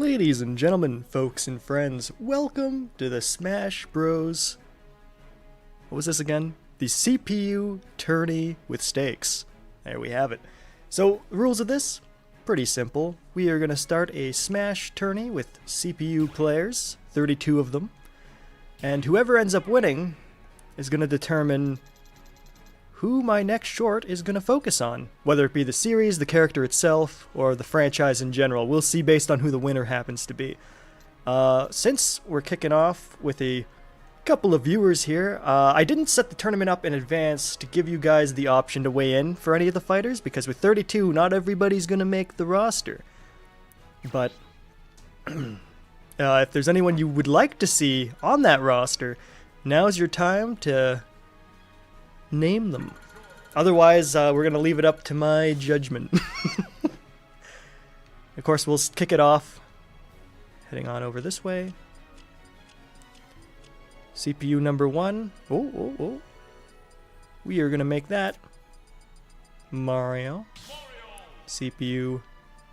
Ladies and gentlemen, folks and friends, welcome to the Smash Bros. What was this again? The CPU Tourney with stakes. There we have it. So, the rules of this? Pretty simple. We are going to start a Smash Tourney with CPU players, 32 of them, and whoever ends up winning is going to determine who my next short is going to focus on. Whether it be the series, the character itself, or the franchise in general. We'll see based on who the winner happens to be. Since we're kicking off with a couple of viewers here, I didn't set the tournament up in advance to give you guys the option to weigh in for any of the fighters, because with 32, not everybody's going to make the roster. But if there's anyone you would like to see on that roster, now's your time to name them. Otherwise, we're going to leave it up to my judgment. Of course, we'll kick it off heading on over this way. CPU number 1. Oh. We are going to make that Mario. CPU.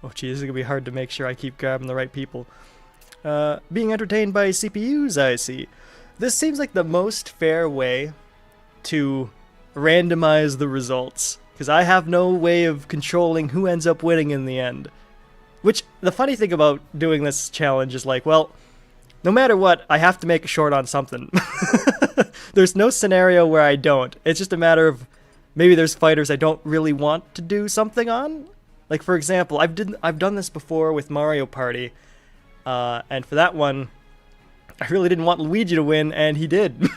Oh, geez, this is going to be hard to make sure I keep grabbing the right people. Being entertained by CPUs, I see. This seems like the most fair way to randomize the results, because I have no way of controlling who ends up winning in the end. Which, the funny thing about doing this challenge is like, well, no matter what, I have to make a short on something. There's no scenario where I don't. It's just a matter of maybe there's fighters I don't really want to do something on. Like, for example, I've done this before with Mario Party, and for that one, I really didn't want Luigi to win, and he did.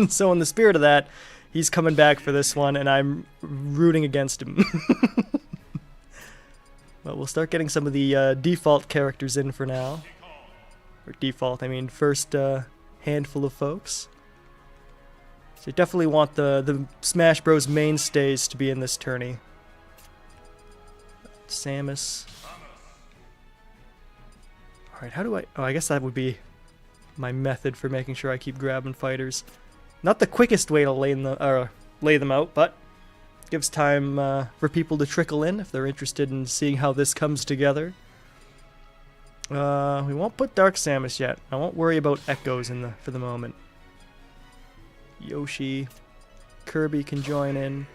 So in the spirit of that, he's coming back for this one, and I'm rooting against him. Well, we'll start getting some of the default characters in for now. Or default, I mean first handful of folks. So you definitely want the Smash Bros. Mainstays to be in this tourney. Samus. Alright, how do I... Oh, I guess that would be my method for making sure I keep grabbing fighters. Not the quickest way to lay them out, but gives time for people to trickle in if they're interested in seeing how this comes together. We won't put Dark Samus yet. I won't worry about echoes for the moment. Yoshi, Kirby can join in.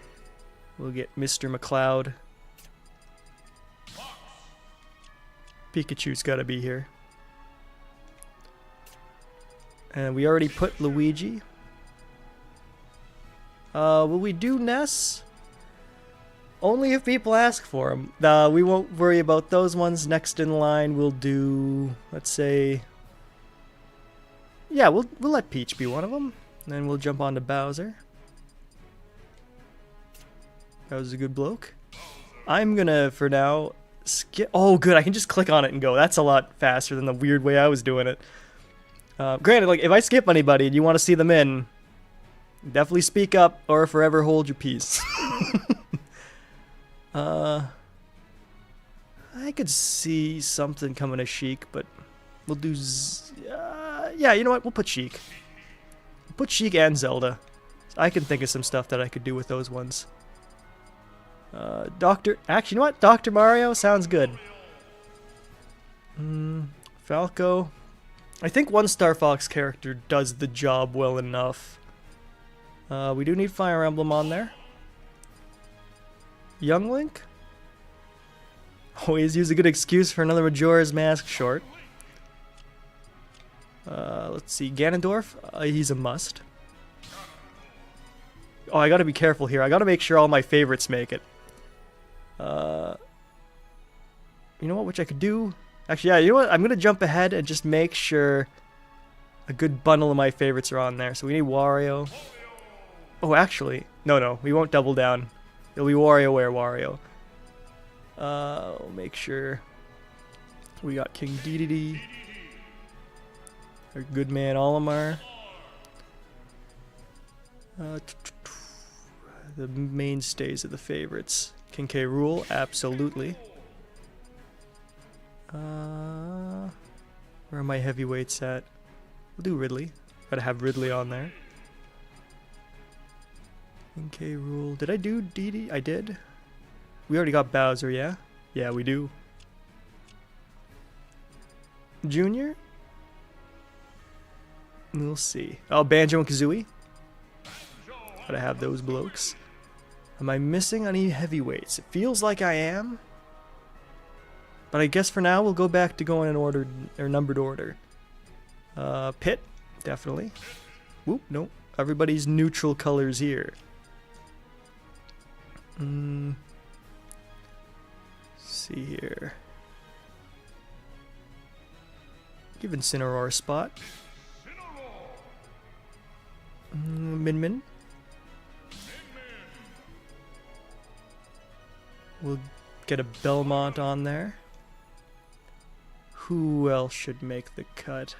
We'll get Mr. McCloud. Pikachu's gotta be here. And we already put Luigi. Will we do Ness? Only if people ask for them. We won't worry about those ones. Next in line, we'll do, let's say, yeah, we'll let Peach be one of them. And then we'll jump on to Bowser. Bowser's a good bloke. I'm gonna, for now, skip. Oh, good, I can just click on it and go. That's a lot faster than the weird way I was doing it. Granted, like, if I skip anybody and you want to see them in, definitely speak up or forever hold your peace. I could see something coming to Sheik, but we'll do... yeah, you know what? We'll put Sheik. We'll put Sheik and Zelda. I can think of some stuff that I could do with those ones. Actually, you know what? Dr. Mario sounds good. Falco. I think one Star Fox character does the job well enough. We do need Fire Emblem on there. Young Link? Always use a good excuse for another Majora's Mask short. Let's see, Ganondorf? He's a must. Oh, I gotta be careful here. I gotta make sure all my favorites make it. You know what, which I could do? Actually, yeah, you know what? I'm gonna jump ahead and just make sure a good bundle of my favorites are on there. So we need Wario. Oh, actually, no, we won't double down. It'll be WarioWare Wario. We'll make sure we got King Dedede. Our good man Olimar. The mainstays of the favorites. King K. Rool, absolutely. Where are my heavyweights at? We'll do Ridley. Gotta have Ridley on there. King K. Rool. Did I do Dedede? I did. We already got Bowser, yeah? Yeah, we do. Junior? We'll see. Oh, Banjo and Kazooie. Gotta have those blokes. Am I missing any heavyweights? It feels like I am. But I guess for now we'll go back to going in order, or numbered order. Pit, definitely. Whoop, nope. Everybody's neutral colors here. Let's see here. Give Incineroar a spot. Min Min. We'll get a Belmont on there. Who else should make the cut?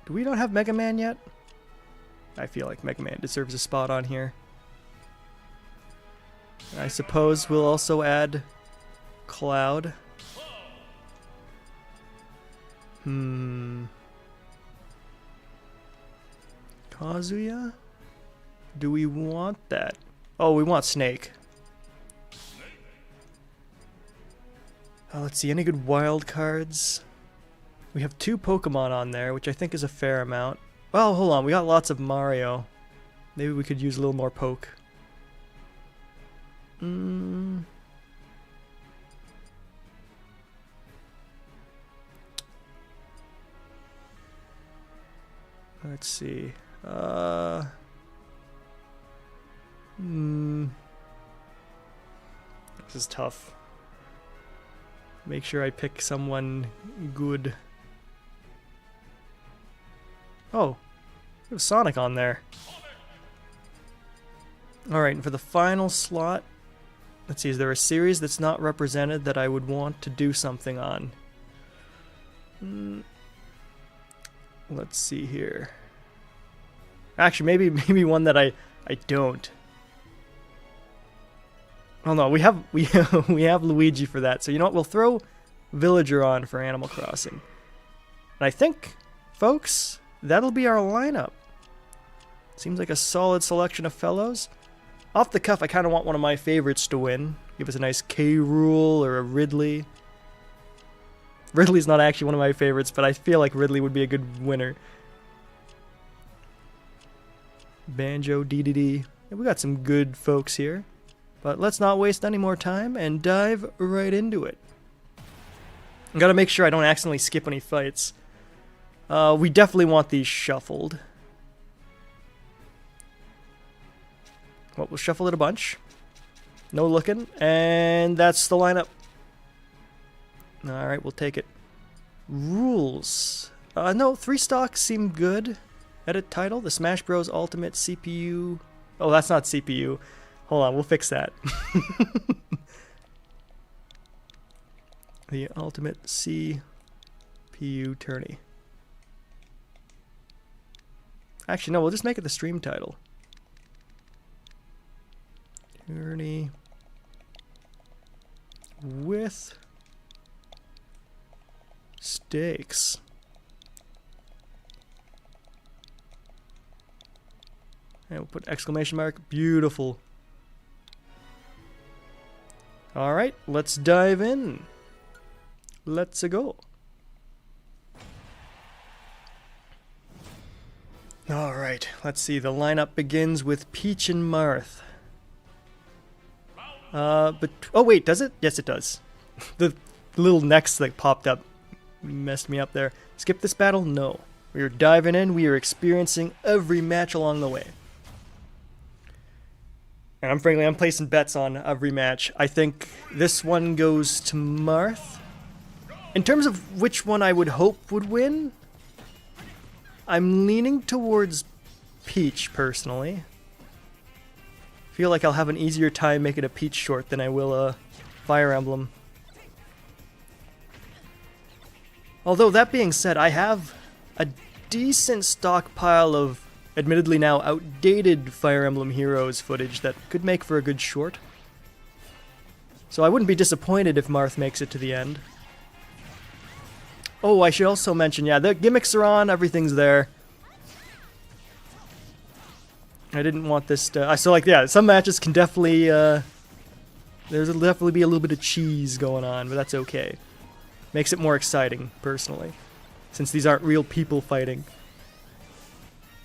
Do we not have Mega Man yet? I feel like Mega Man deserves a spot on here. I suppose we'll also add Cloud. Kazuya? Do we want that? Oh, we want Snake. Let's see, any good wild cards? We have 2 Pokemon on there, which I think is a fair amount. Well, hold on, we got lots of Mario. Maybe we could use a little more poke. Let's see. This is tough. Make sure I pick someone good. Oh, it was Sonic on there. Alright, and for the final slot, let's see, is there a series that's not represented that I would want to do something on? Let's see here. Actually, maybe one that I don't. Oh no, we have we have Luigi for that. So you know what? We'll throw Villager on for Animal Crossing. And I think, folks, that'll be our lineup. Seems like a solid selection of fellows. Off the cuff, I kind of want one of my favorites to win. Give us a nice Rool or a Ridley. Ridley's not actually one of my favorites, but I feel like Ridley would be a good winner. Banjo, Dedede. Yeah, we got some good folks here. But let's not waste any more time and dive right into it. I gotta make sure I don't accidentally skip any fights. We definitely want these shuffled. Well, we'll shuffle it a bunch. No looking. And that's the lineup. Alright, we'll take it. Rules. No, 3 stocks seem good. Edit title, the Smash Bros. Ultimate CPU. Oh, that's not CPU. Hold on, we'll fix that. The Ultimate CPU Tourney. Actually, no, we'll just make it the stream title. Tourney with stakes. And we'll put exclamation mark. Beautiful. Alright, let's dive in. Let's go. Alright, let's see. The lineup begins with Peach and Marth. But oh wait, does it? Yes, it does. The little next that popped up messed me up there. Skip this battle? No. We are diving in. We are experiencing every match along the way. And I'm placing bets on every match. I think this one goes to Marth. In terms of which one I would hope would win, I'm leaning towards Peach, personally. Feel like I'll have an easier time making a Peach short than I will a Fire Emblem. Although, that being said, I have a decent stockpile of admittedly now outdated Fire Emblem Heroes footage that could make for a good short. So I wouldn't be disappointed if Marth makes it to the end. Oh, I should also mention, yeah, the gimmicks are on, everything's there. I didn't want this to... So, like, yeah, some matches can definitely... there's definitely be a little bit of cheese going on, but that's okay. Makes it more exciting, personally, since these aren't real people fighting.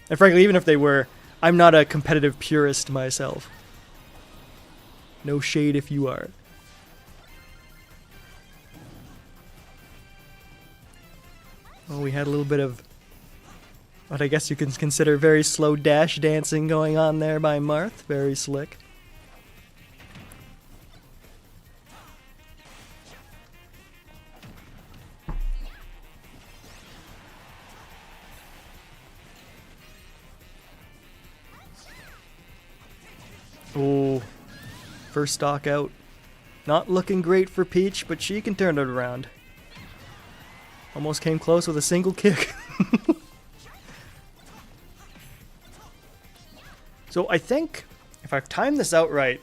And frankly, even if they were, I'm not a competitive purist myself. No shade if you are. Oh, we had a little bit of what I guess you can consider very slow dash dancing going on there by Marth. Very slick. Oh, first stock out. Not looking great for Peach, but she can turn it around. Almost came close with a single kick. So I think, if I've timed this out right,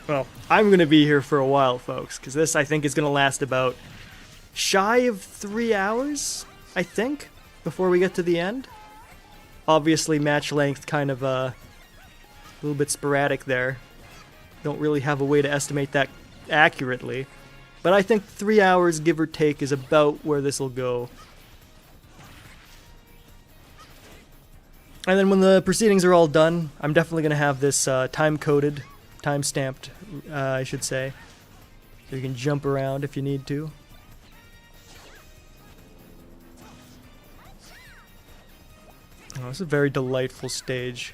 well, I'm going to be here for a while, folks, because this, I think, is going to last about shy of 3 hours, I think, before we get to the end. Obviously, match length kind of a little bit sporadic there. Don't really have a way to estimate that accurately. But I think 3 hours, give or take, is about where this will go. And then when the proceedings are all done, I'm definitely going to have this time-coded, time-stamped, I should say. So you can jump around if you need to. Oh, this is a very delightful stage.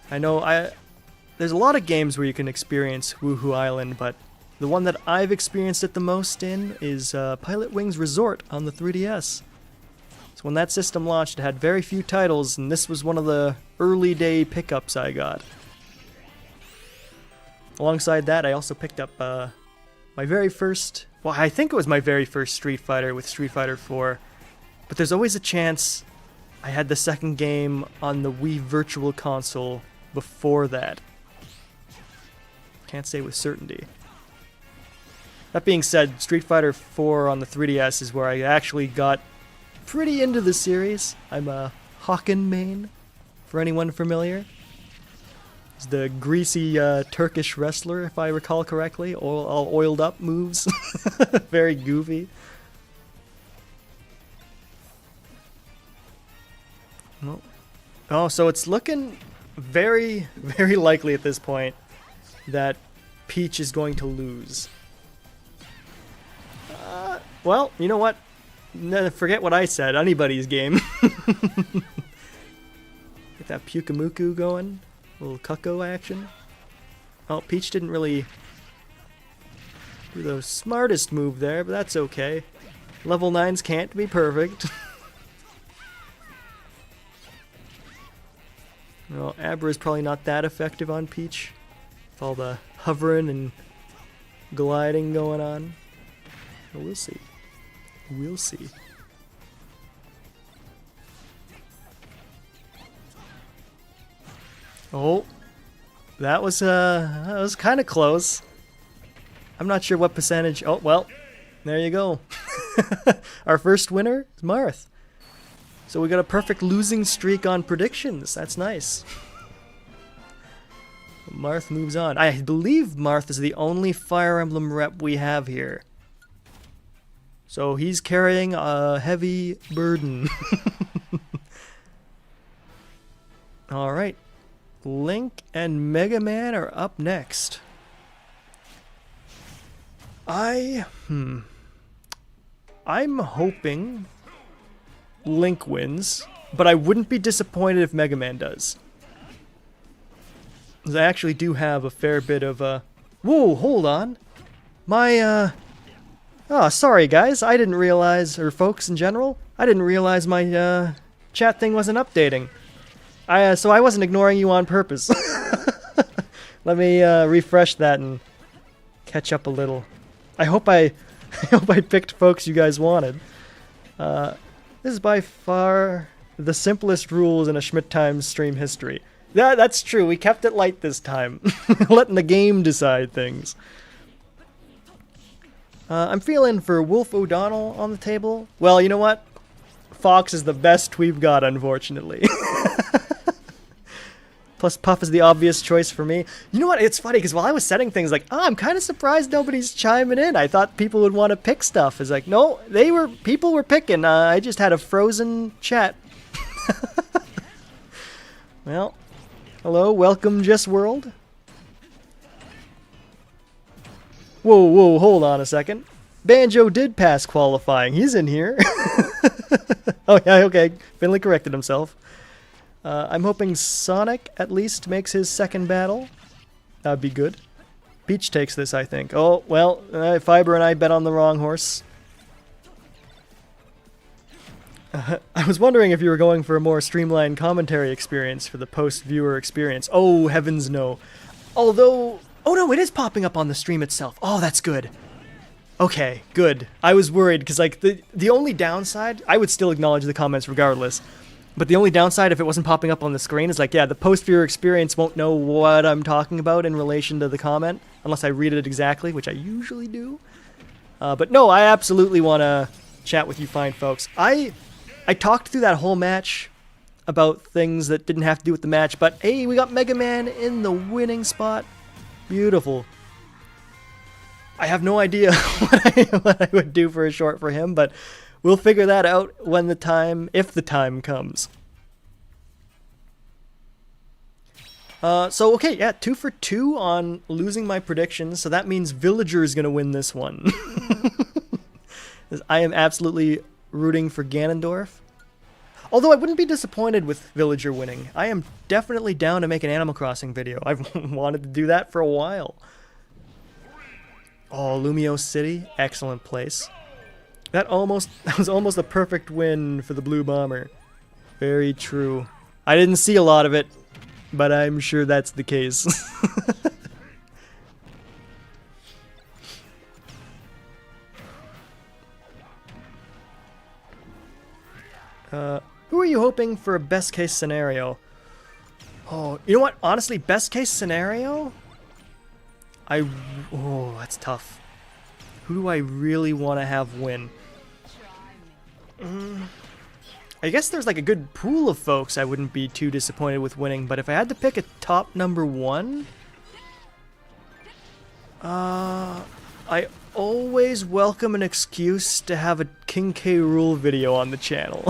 I know there's a lot of games where you can experience Woohoo Island, but the one that I've experienced it the most in is Pilot Wings Resort on the 3DS. So when that system launched, it had very few titles, and this was one of the early day pickups I got. Alongside that, I also picked up my very first, well, I think it was my very first Street Fighter with Street Fighter 4. But there's always a chance I had the second game on the Wii Virtual Console before that. Can't say with certainty. That being said, Street Fighter 4 on the 3DS is where I actually got pretty into the series. I'm a Hakan main, for anyone familiar. He's the greasy Turkish wrestler, if I recall correctly. All oiled up moves. Very goofy. Oh, so it's looking very, very likely at this point that Peach is going to lose. Well, you know what? Forget what I said. Anybody's game. Get that Pukamuku going. A little Cucko action. Oh, Peach didn't really do the smartest move there, but that's okay. Level 9s can't be perfect. Well, Abra is probably not that effective on Peach. With all the hovering and gliding going on. But we'll see. We'll see. Oh, that was kind of close. I'm not sure what percentage. Oh, well, there you go. Our first winner is Marth. So we got a perfect losing streak on predictions. That's nice. Marth moves on. I believe Marth is the only Fire Emblem rep we have here. So he's carrying a heavy burden. Alright. Link and Mega Man are up next. I'm hoping Link wins, but I wouldn't be disappointed if Mega Man does. 'Cause I actually do have a fair bit of Whoa, hold on. My Oh, sorry guys, I didn't realize, or folks in general, I didn't realize my chat thing wasn't updating. So I wasn't ignoring you on purpose. Let me refresh that and catch up a little. I hope I picked folks you guys wanted. This is by far the simplest rules in a Schmidt Times stream history. That's true, we kept it light this time. Letting the game decide things. I'm feeling for Wolf O'Donnell on the table. Well, you know what? Fox is the best we've got, unfortunately. Plus Puff is the obvious choice for me. You know what? It's funny because while I was setting things like, oh, I'm kind of surprised nobody's chiming in. I thought people would want to pick stuff. It's like, no, people were picking. I just had a frozen chat. Well, hello, welcome, Just World. Whoa, hold on a second. Banjo did pass qualifying. He's in here. Oh, yeah, okay. Finley corrected himself. I'm hoping Sonic at least makes his second battle. That'd be good. Peach takes this, I think. Oh, well, Fiber and I bet on the wrong horse. I was wondering if you were going for a more streamlined commentary experience for the post-viewer experience. Oh, heavens no. Although... Oh no, it is popping up on the stream itself. Oh, that's good. Okay, good. I was worried, because like, the only downside... I would still acknowledge the comments regardless. But the only downside if it wasn't popping up on the screen is like, yeah, the post-viewer experience won't know what I'm talking about in relation to the comment, unless I read it exactly, which I usually do. But no, I absolutely want to chat with you fine folks. I talked through that whole match about things that didn't have to do with the match, but hey, we got Mega Man in the winning spot. Beautiful. I have no idea what I would do for a short for him, but we'll figure that out when the time, if the time comes. So, okay, yeah, 2 for 2 on losing my predictions, so that means Villager is going to win this one. I am absolutely rooting for Ganondorf. Although I wouldn't be disappointed with Villager winning. I am definitely down to make an Animal Crossing video. I've wanted to do that for a while. Oh, Lumio City, excellent place. That was almost a perfect win for the Blue Bomber. Very true. I didn't see a lot of it, but I'm sure that's the case. Who are you hoping for a best case scenario? Oh, you know what? Honestly, best case scenario? Oh, that's tough. Who do I really want to have win? I guess there's like a good pool of folks I wouldn't be too disappointed with winning, but if I had to pick a top number one, I always welcome an excuse to have a King K. Rool video on the channel.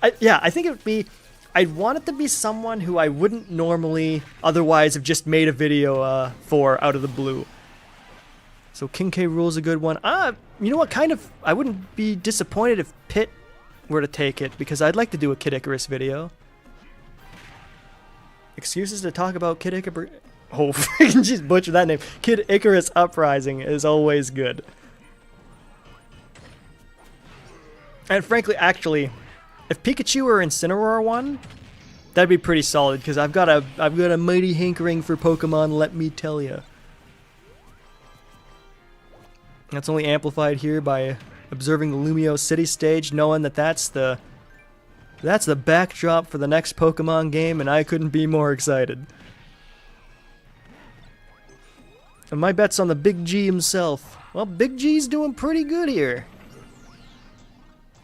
I think it would be... I'd want it to be someone who I wouldn't normally otherwise have just made a video for out of the blue. So King K. Rool's a good one. You know what, kind of... I wouldn't be disappointed if Pit were to take it, because I'd like to do a Kid Icarus video. Excuses to talk about Kid Icarus... Oh, freaking just butchered that name. Kid Icarus Uprising is always good. And frankly, actually, if Pikachu or Incineroar won, that'd be pretty solid, because I've got a mighty hankering for Pokemon, let me tell ya. That's only amplified here by observing the Lumio City stage, knowing that that's the backdrop for the next Pokemon game, and I couldn't be more excited. And my bet's on the Big G himself. Well, Big G's doing pretty good here.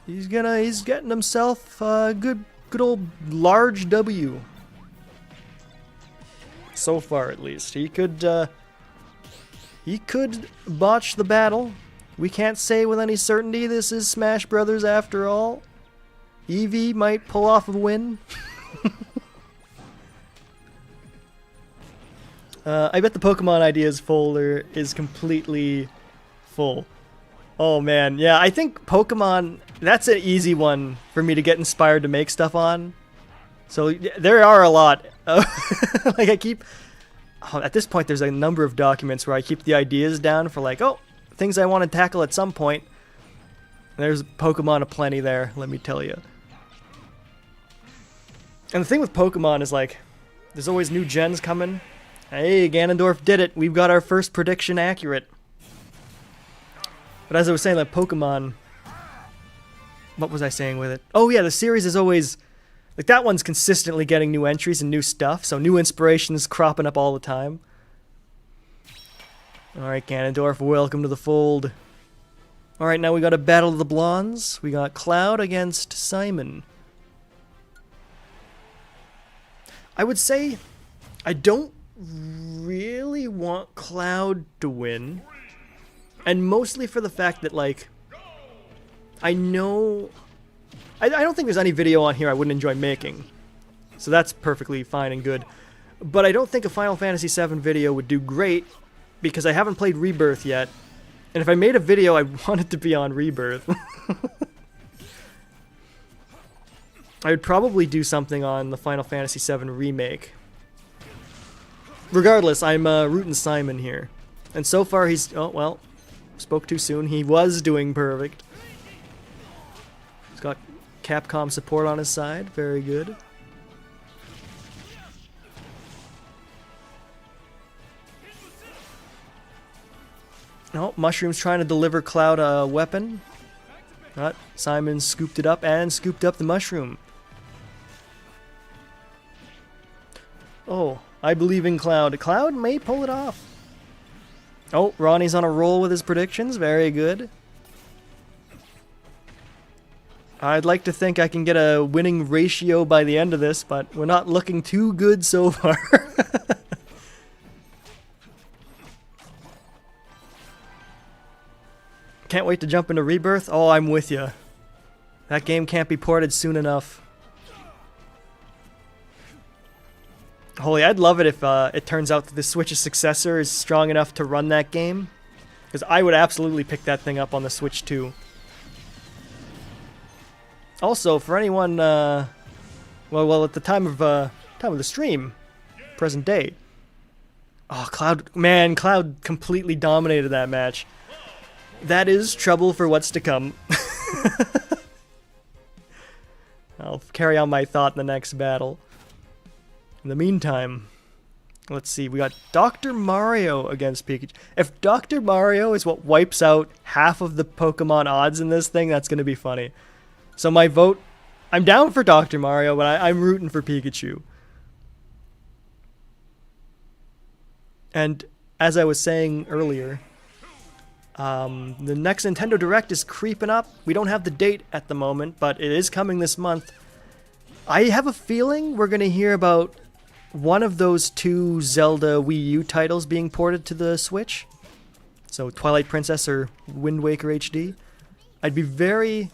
He's getting himself a good old large W. So far, at least. He could botch the battle. We can't say with any certainty this is Smash Brothers after all. Eevee might pull off a win. I bet the Pokemon Ideas folder is completely full. Oh man, yeah, I think Pokemon, that's an easy one for me to get inspired to make stuff on. So there are a lot. Like I keep, at this point there's a number of documents where I keep the ideas down for like, oh, things I want to tackle at some point. There's Pokemon aplenty there, let me tell you. And the thing with Pokemon is like, there's always new gens coming. Hey, Ganondorf did it. We've got our first prediction accurate. But as I was saying, like Pokemon... What was I saying with it? Oh yeah, the series is always... Like that one's consistently getting new entries and new stuff, so new inspirations cropping up all the time. Alright, Ganondorf, welcome to the fold. Alright, now we got a Battle of the Blondes. We got Cloud against Simon. I would say I don't really want Cloud to win. And mostly for the fact that, like, I know... I don't think there's any video on here I wouldn't enjoy making. So that's perfectly fine and good. But I don't think a Final Fantasy VII video would do great because I haven't played Rebirth yet. And if I made a video, I want it to be on Rebirth. I would probably do something on the Final Fantasy VII Remake. Regardless, I'm rooting Simon here. And so far he's... Oh, well, spoke too soon. He was doing perfect. He's got Capcom support on his side. Very good. Oh, Mushroom's trying to deliver Cloud a weapon. But Simon scooped it up and scooped up the mushroom. Oh, I believe in Cloud. Cloud may pull it off. Oh, Ronnie's on a roll with his predictions. Very good. I'd like to think I can get a winning ratio by the end of this, but we're not looking too good so far. Can't wait to jump into Rebirth. Oh, I'm with you. That game can't be ported soon enough. Holy, I'd love it if it turns out that the Switch's successor is strong enough to run that game. Because I would absolutely pick that thing up on the Switch too. Also, for anyone, well, at the time of the stream, present day. Oh, Cloud, man, Cloud completely dominated that match. That is trouble for what's to come. I'll carry on my thought in the next battle. In the meantime, let's see, we got Dr. Mario against Pikachu. If Dr. Mario is what wipes out half of the Pokemon odds in this thing, that's going to be funny. So my vote, I'm down for Dr. Mario, but I'm rooting for Pikachu. And as I was saying earlier, the next Nintendo Direct is creeping up. We don't have the date at the moment, but it is coming this month. I have a feeling we're going to hear about one of those two Zelda Wii U titles being ported to the Switch. So Twilight Princess or Wind Waker HD. I'd be very...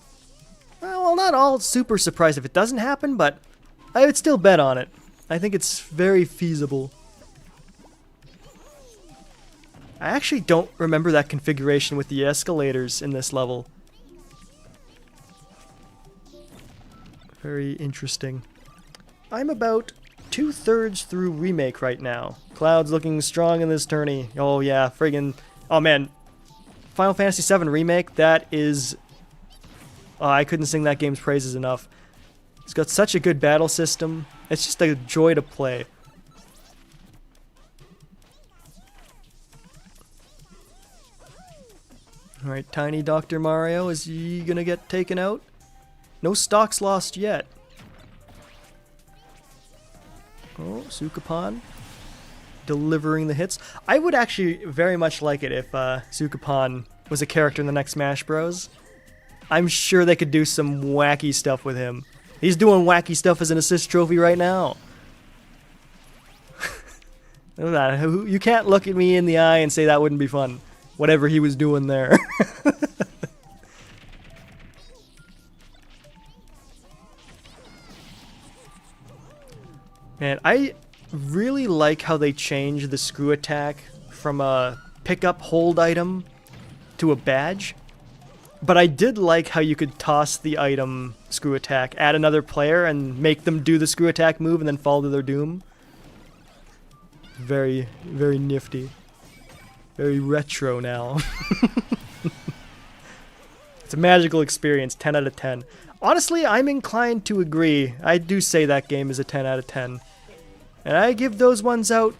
well, not all super surprised if it doesn't happen, but I would still bet on it. I think it's very feasible. I actually don't remember that configuration with the escalators in this level. Very interesting. I'm about 2/3 through Remake right now. Cloud's looking strong in this tourney. Oh yeah, friggin'... Oh man, Final Fantasy VII Remake, that is... I couldn't sing that game's praises enough. It's got such a good battle system. It's just a joy to play. Alright, Tiny Dr. Mario, is he gonna get taken out? No stocks lost yet. Oh, Sukapan delivering the hits. I would actually very much like it if Sukapan was a character in the next Smash Bros. I'm sure they could do some wacky stuff with him. He's doing wacky stuff as an assist trophy right now. Look at that. You can't look at me in the eye and say that wouldn't be fun. Whatever he was doing there. Man, I really like how they changed the screw attack from a pick-up hold item to a badge. But I did like how you could toss the item screw attack at another player and make them do the screw attack move and then fall to their doom. Very, very nifty. Very retro now. It's a magical experience, 10 out of 10. Honestly, I'm inclined to agree. I do say that game is a 10 out of 10. And I give those ones out...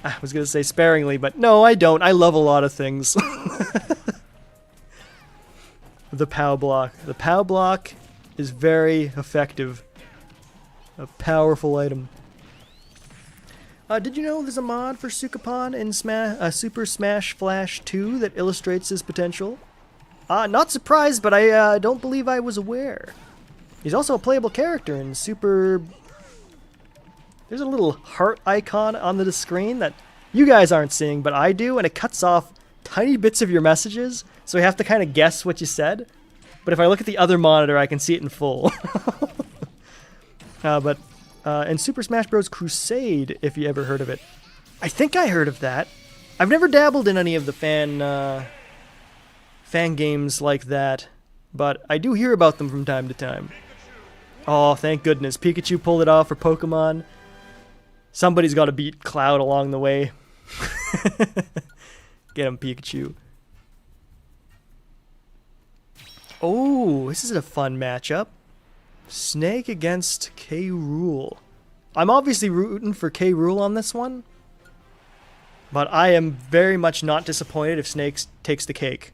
I was going to say sparingly, but no, I don't. I love a lot of things. The POW block. The POW block is very effective. A powerful item. Did you know there's a mod for Sukapan in Super Smash Flash 2 that illustrates his potential? Not surprised, but I don't believe I was aware. He's also a playable character in Super There's a little heart icon on the screen that you guys aren't seeing, but I do, and it cuts off tiny bits of your messages, so you have to kind of guess what you said. But if I look at the other monitor, I can see it in full. And Super Smash Bros. Crusade, if you ever heard of it. I think I heard of that. I've never dabbled in any of the fan games like that, but I do hear about them from time to time. Oh, thank goodness. Pikachu pulled it off for Pokemon. Somebody's got to beat Cloud along the way. Get him, Pikachu. Oh, this is a fun matchup. Snake against K. Rool. I'm obviously rooting for K. Rool on this one, but I am very much not disappointed if Snake takes the cake.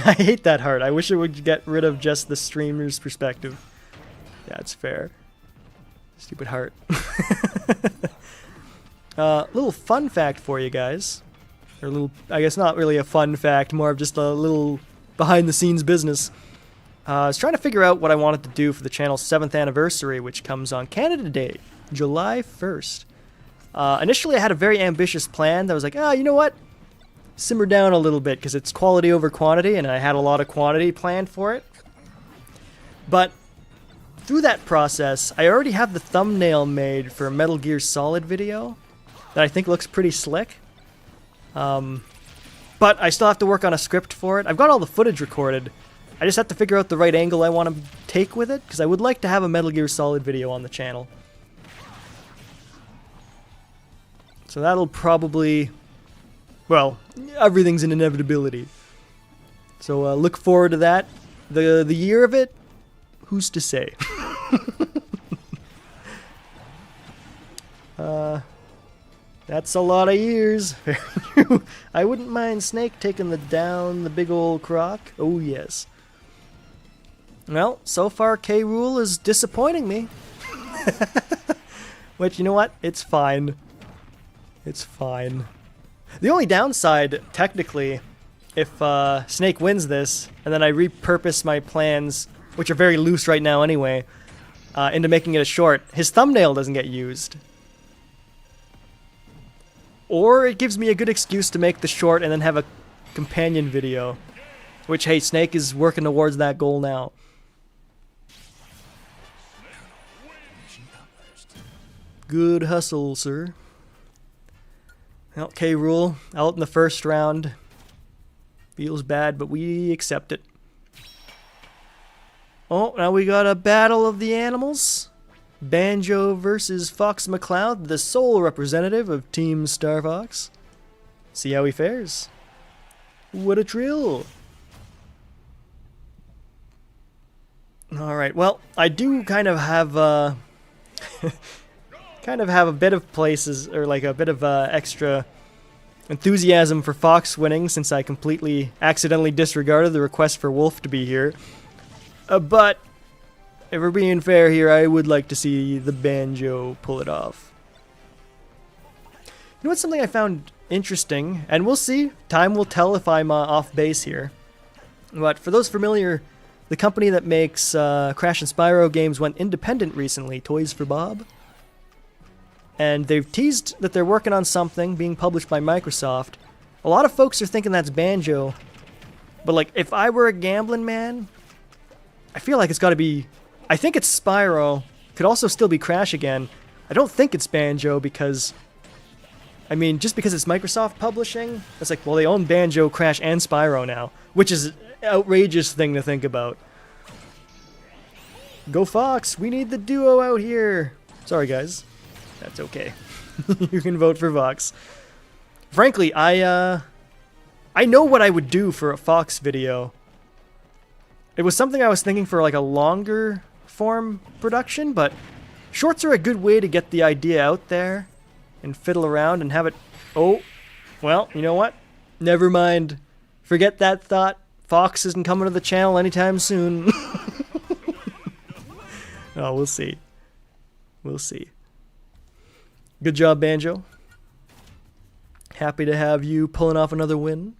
I hate that heart. I wish it would get rid of just the streamer's perspective. Yeah, it's fair. Stupid heart. Little fun fact for you guys. Or a little, I guess not really a fun fact, more of just a little behind the scenes business. I was trying to figure out what I wanted to do for the channel's 7th anniversary, which comes on Canada Day, July 1st. Initially I had a very ambitious plan that was like, you know what? Simmer down a little bit, because it's quality over quantity, and I had a lot of quantity planned for it. But through that process, I already have the thumbnail made for a Metal Gear Solid video that I think looks pretty slick. But I still have to work on a script for it. I've got all the footage recorded. I just have to figure out the right angle I want to take with it, because I would like to have a Metal Gear Solid video on the channel. So that'll probably... Well, everything's an inevitability. So look forward to that. The year of it, who's to say? That's a lot of years. I wouldn't mind Snake taking down the big old croc. Oh yes. Well, so far K. Rool is disappointing me. Which, you know what? It's fine. It's fine. The only downside, technically, if Snake wins this, and then I repurpose my plans, which are very loose right now anyway, into making it a short, his thumbnail doesn't get used. Or it gives me a good excuse to make the short and then have a companion video. Which, hey, Snake is working towards that goal now. Good hustle, sir. Well, K. Rool out in the first round. Feels bad, but we accept it. Oh, now we got a battle of the animals. Banjo versus Fox McCloud, the sole representative of Team Star Fox. See how he fares. What a thrill. Alright, well, I do kind of have a bit of places, or like a bit of extra enthusiasm for Fox winning, since I completely accidentally disregarded the request for Wolf to be here. But if we're being fair here, I would like to see the Banjo pull it off. You know what's something I found interesting, and we'll see, time will tell if I'm off base here. But for those familiar, the company that makes Crash and Spyro games went independent recently, Toys for Bob. And they've teased that they're working on something being published by Microsoft. A lot of folks are thinking that's Banjo. But like, if I were a gambling man, I feel like it's got to be... I think it's Spyro. Could also still be Crash again. I don't think it's Banjo because... I mean, just because it's Microsoft publishing, it's like, well, they own Banjo, Crash, and Spyro now. Which is an outrageous thing to think about. Go Fox! We need the duo out here! Sorry, guys. That's okay. You can vote for Fox. Frankly, I know what I would do for a Fox video. It was something I was thinking for like a longer form production, but shorts are a good way to get the idea out there and fiddle around and have it... Oh, well, you know what? Never mind. Forget that thought. Fox isn't coming to the channel anytime soon. Oh, we'll see. We'll see. Good job, Banjo. Happy to have you pulling off another win.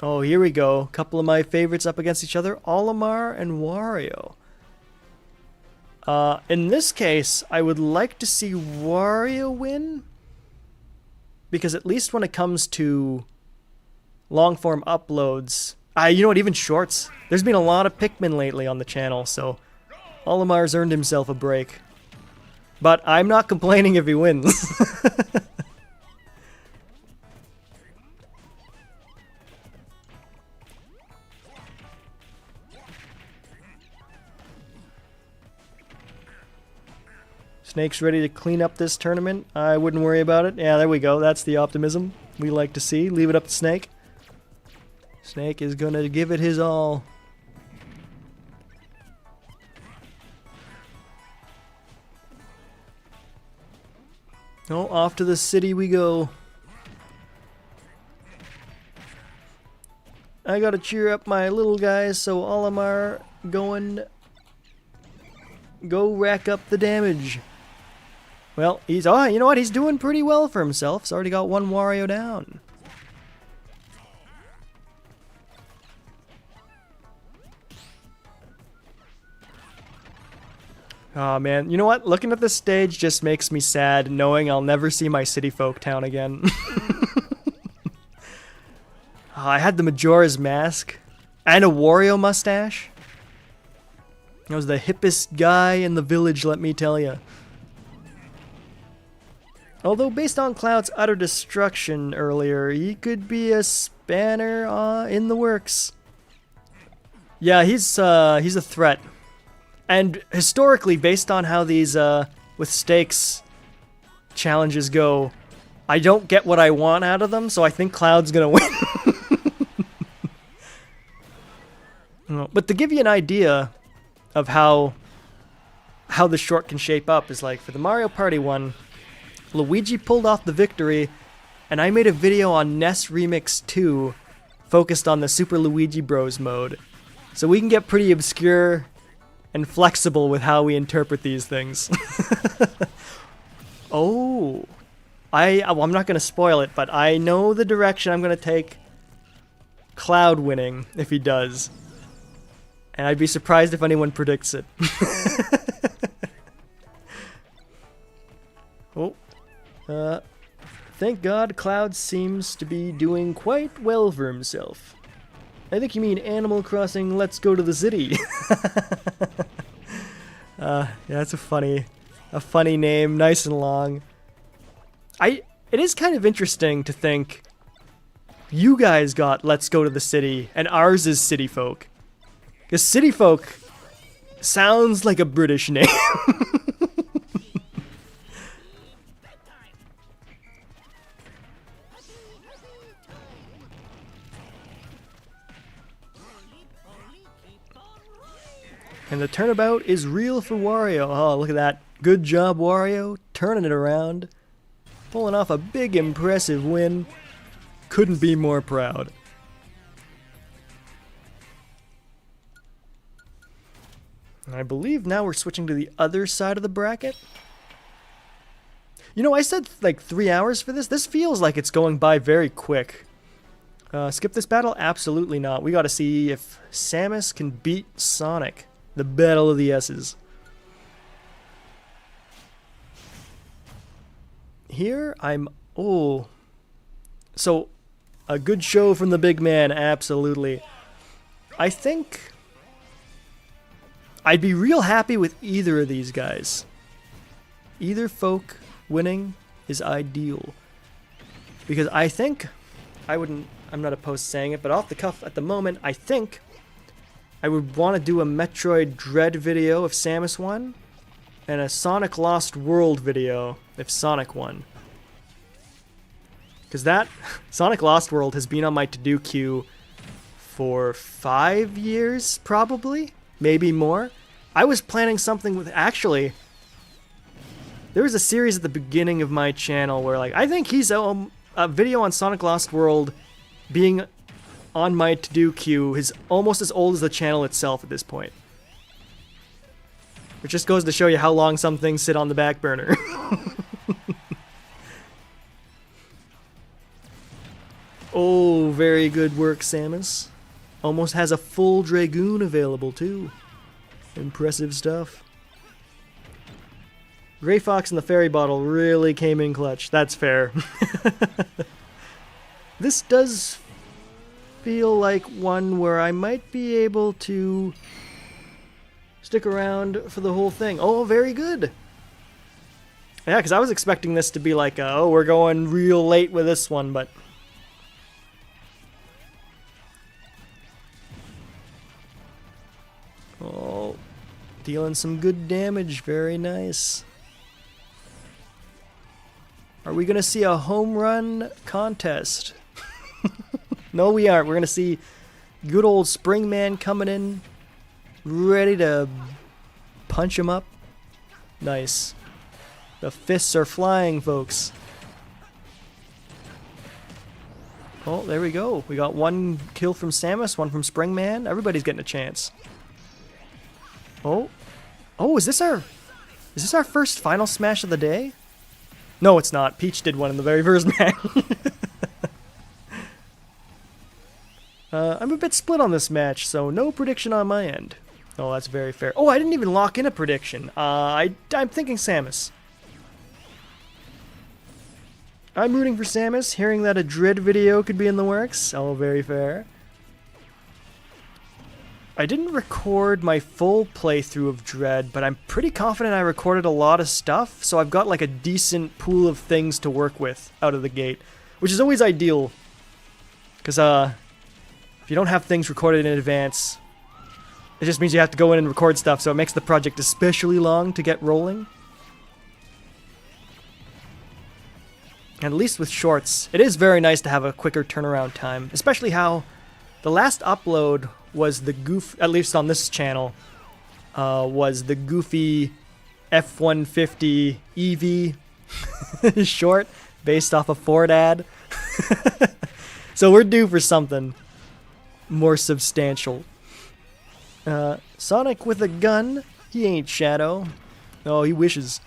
Oh, here we go. Couple of my favorites up against each other. Olimar and Wario. In this case, I would like to see Wario win. Because at least when it comes to long-form uploads... you know what, even shorts. There's been a lot of Pikmin lately on the channel, so... Olimar's earned himself a break. But I'm not complaining if he wins. Snake's ready to clean up this tournament. I wouldn't worry about it. Yeah, there we go. That's the optimism we like to see. Leave it up to Snake. Snake is gonna give it his all. Oh, off to the city we go. I gotta cheer up my little guys, so Olimar go rack up the damage. Well, he's, oh, you know what? He's doing pretty well for himself. He's already got one Wario down. Oh man, you know what? Looking at this stage just makes me sad, knowing I'll never see my city folk town again. Oh, I had the Majora's Mask and a Wario mustache. I was the hippest guy in the village, let me tell you. Although based on Cloud's utter destruction earlier, he could be a spanner in the works. Yeah, he's a threat. And historically, based on how these with stakes challenges go, I don't get what I want out of them, so I think Cloud's gonna win. But to give you an idea of how the short can shape up is like for the Mario Party one, Luigi pulled off the victory, and I made a video on NES Remix 2 focused on the Super Luigi Bros mode. So we can get pretty obscure and flexible with how we interpret these things. Oh, well, I'm not going to spoil it, but I know the direction I'm going to take Cloud winning if he does. And I'd be surprised if anyone predicts it. Oh. Thank God Cloud seems to be doing quite well for himself. I think you mean Animal Crossing Let's Go to the City. Yeah, that's a funny name, nice and long. It is kind of interesting to think you guys got Let's Go to the City and ours is City Folk. Because City Folk sounds like a British name. And the turnabout is real for Wario. Oh, look at that. Good job, Wario. Turning it around. Pulling off a big, impressive win. Couldn't be more proud. And I believe now we're switching to the other side of the bracket. You know, I said like 3 hours for this. This feels like it's going by very quick. Skip this battle? Absolutely not. We gotta see if Samus can beat Sonic. The battle of the S's. Here, oh. So, a good show from the big man, absolutely. I think I'd be real happy with either of these guys. Either folk winning is ideal. Because I think, I'm not opposed to saying it, but off the cuff at the moment, I think I would want to do a Metroid Dread video if Samus won, and a Sonic Lost World video if Sonic won. Because that, Sonic Lost World has been on my to-do queue for 5 years, probably? Maybe more? I was planning something with, actually, there was a series at the beginning of my channel where, like, I think he's a video on Sonic Lost World being on my to-do queue is almost as old as the channel itself at this point. Which just goes to show you how long some things sit on the back burner. Oh, very good work, Samus. Almost has a full Dragoon available, too. Impressive stuff. Gray Fox and the Fairy Bottle really came in clutch. That's fair. This does feel like one where I might be able to stick around for the whole thing. Oh, very good. Yeah, because I was expecting this to be like, oh, we're going real late with this one, but... Oh, dealing some good damage. Very nice. Are we going to see a home run contest? No, we aren't. We're going to see good old Springman coming in, ready to punch him up. Nice. The fists are flying, folks. Oh, there we go. We got one kill from Samus, one from Springman. Everybody's getting a chance. Oh. Oh, is this our first final smash of the day? No, it's not. Peach did one in the very first match. I'm a bit split on this match, so no prediction on my end. Oh, that's very fair. Oh, I didn't even lock in a prediction. I'm thinking Samus. I'm rooting for Samus, hearing that a Dread video could be in the works. Oh, very fair. I didn't record my full playthrough of Dread, but I'm pretty confident I recorded a lot of stuff, so I've got like a decent pool of things to work with out of the gate, which is always ideal. Because, if you don't have things recorded in advance, it just means you have to go in and record stuff, so it makes the project especially long to get rolling. And at least with shorts, it is very nice to have a quicker turnaround time, especially how the last upload was the at least on this channel, was the goofy F-150 EV short based off a Ford ad. So we're due for something more substantial. Sonic with a gun. He ain't Shadow. Oh, he wishes.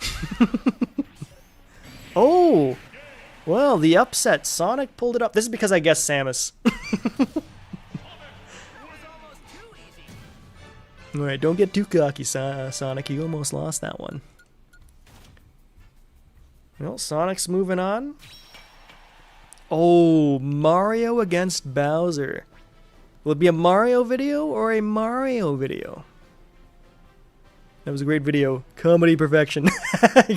Oh! Well, the upset. Sonic pulled it up. This is because I guessed Samus. Alright, don't get too cocky, Sonic. You almost lost that one. Well, Sonic's moving on. Oh, Mario against Bowser. Will it be a Mario video or a Mario video? That was a great video. Comedy perfection.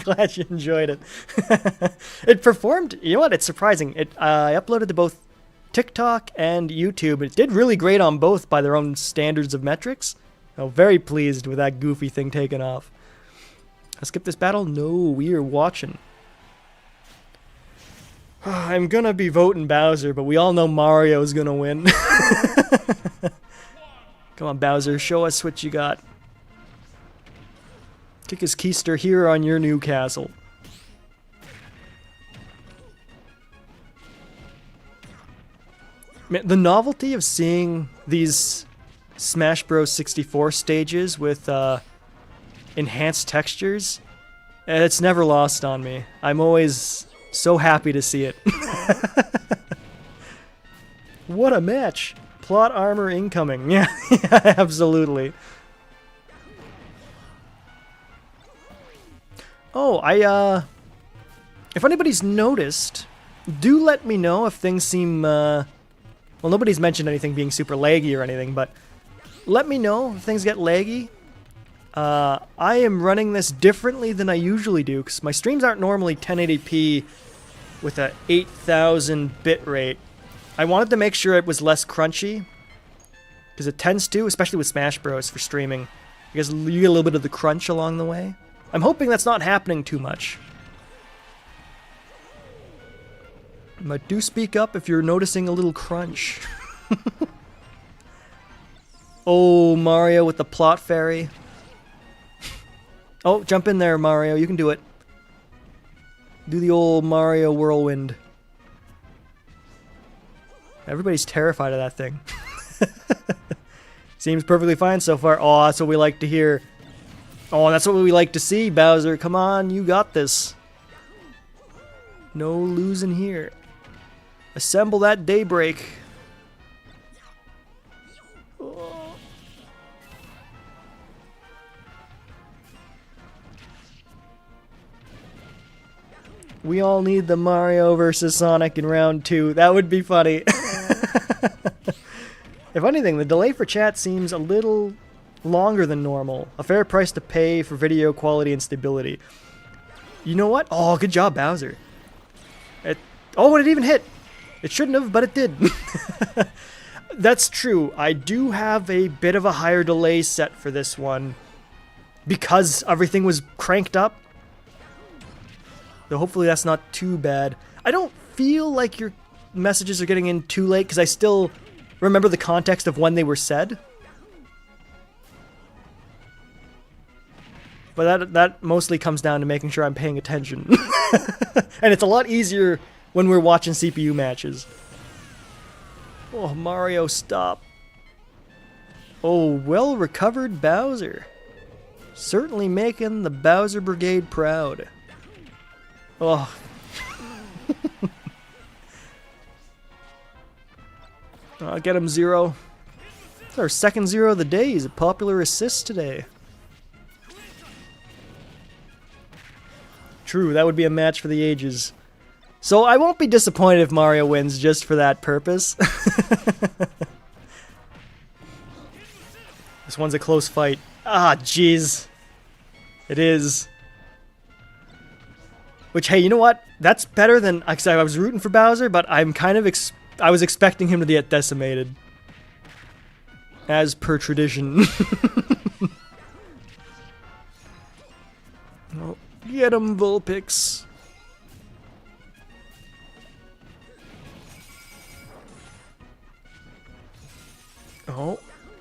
Glad you enjoyed it. It performed, you know what, it's surprising. I uploaded to both TikTok and YouTube. It did really great on both by their own standards of metrics. I'm very pleased with that goofy thing taking off. I skip this battle? No, we are watching. I'm gonna be voting Bowser, but we all know Mario's gonna win. Come on, Bowser, show us what you got. Kick his keister here on your new castle. Man, the novelty of seeing these Smash Bros. 64 stages with enhanced textures, it's never lost on me. I'm always so happy to see it. What a match! Plot armor incoming. Yeah, yeah, absolutely. Oh, if anybody's noticed, do let me know if things seem, well, nobody's mentioned anything being super laggy or anything, but let me know if things get laggy. I am running this differently than I usually do, because my streams aren't normally 1080p with a 8,000 bit rate. I wanted to make sure it was less crunchy, because it tends to, especially with Smash Bros. For streaming, because you get a little bit of the crunch along the way. I'm hoping that's not happening too much. But do speak up if you're noticing a little crunch. Oh, Mario with the plot fairy. Oh, jump in there, Mario. You can do it. Do the old Mario whirlwind. Everybody's terrified of that thing. Seems perfectly fine so far. Oh, that's what we like to hear. Oh, that's what we like to see, Bowser. Come on, you got this. No losing here. Assemble that daybreak. Oh. We all need the Mario versus Sonic in round 2. That would be funny. If anything, the delay for chat seems a little longer than normal. A fair price to pay for video quality and stability. You know what? Oh, good job, Bowser. Oh, and it even hit. It shouldn't have, but it did. That's true. I do have a bit of a higher delay set for this one because everything was cranked up. So hopefully that's not too bad. I don't feel like your messages are getting in too late because I still remember the context of when they were said. But that mostly comes down to making sure I'm paying attention. And it's a lot easier when we're watching CPU matches. Oh, Mario, stop. Oh, well recovered Bowser. Certainly making the Bowser Brigade proud. Oh. Get him, Zero. It's our second 0 of the day. He's a popular assist today. True, that would be a match for the ages. So I won't be disappointed if Mario wins just for that purpose. This one's a close fight. Ah, jeez. It is. Which, hey, you know what? That's better than... I was rooting for Bowser, but I'm kind of... I was expecting him to get decimated. As per tradition. Oh, get him, Vulpix.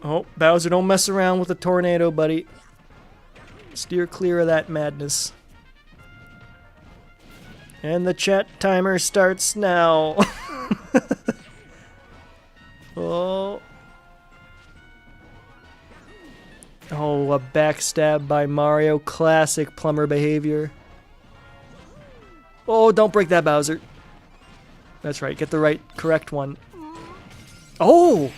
Oh, Bowser, don't mess around with the tornado, buddy. Steer clear of that madness. And the chat timer starts now. Oh. Oh, a backstab by Mario. Classic plumber behavior. Oh, don't break that, Bowser. That's right, get the correct one. Oh!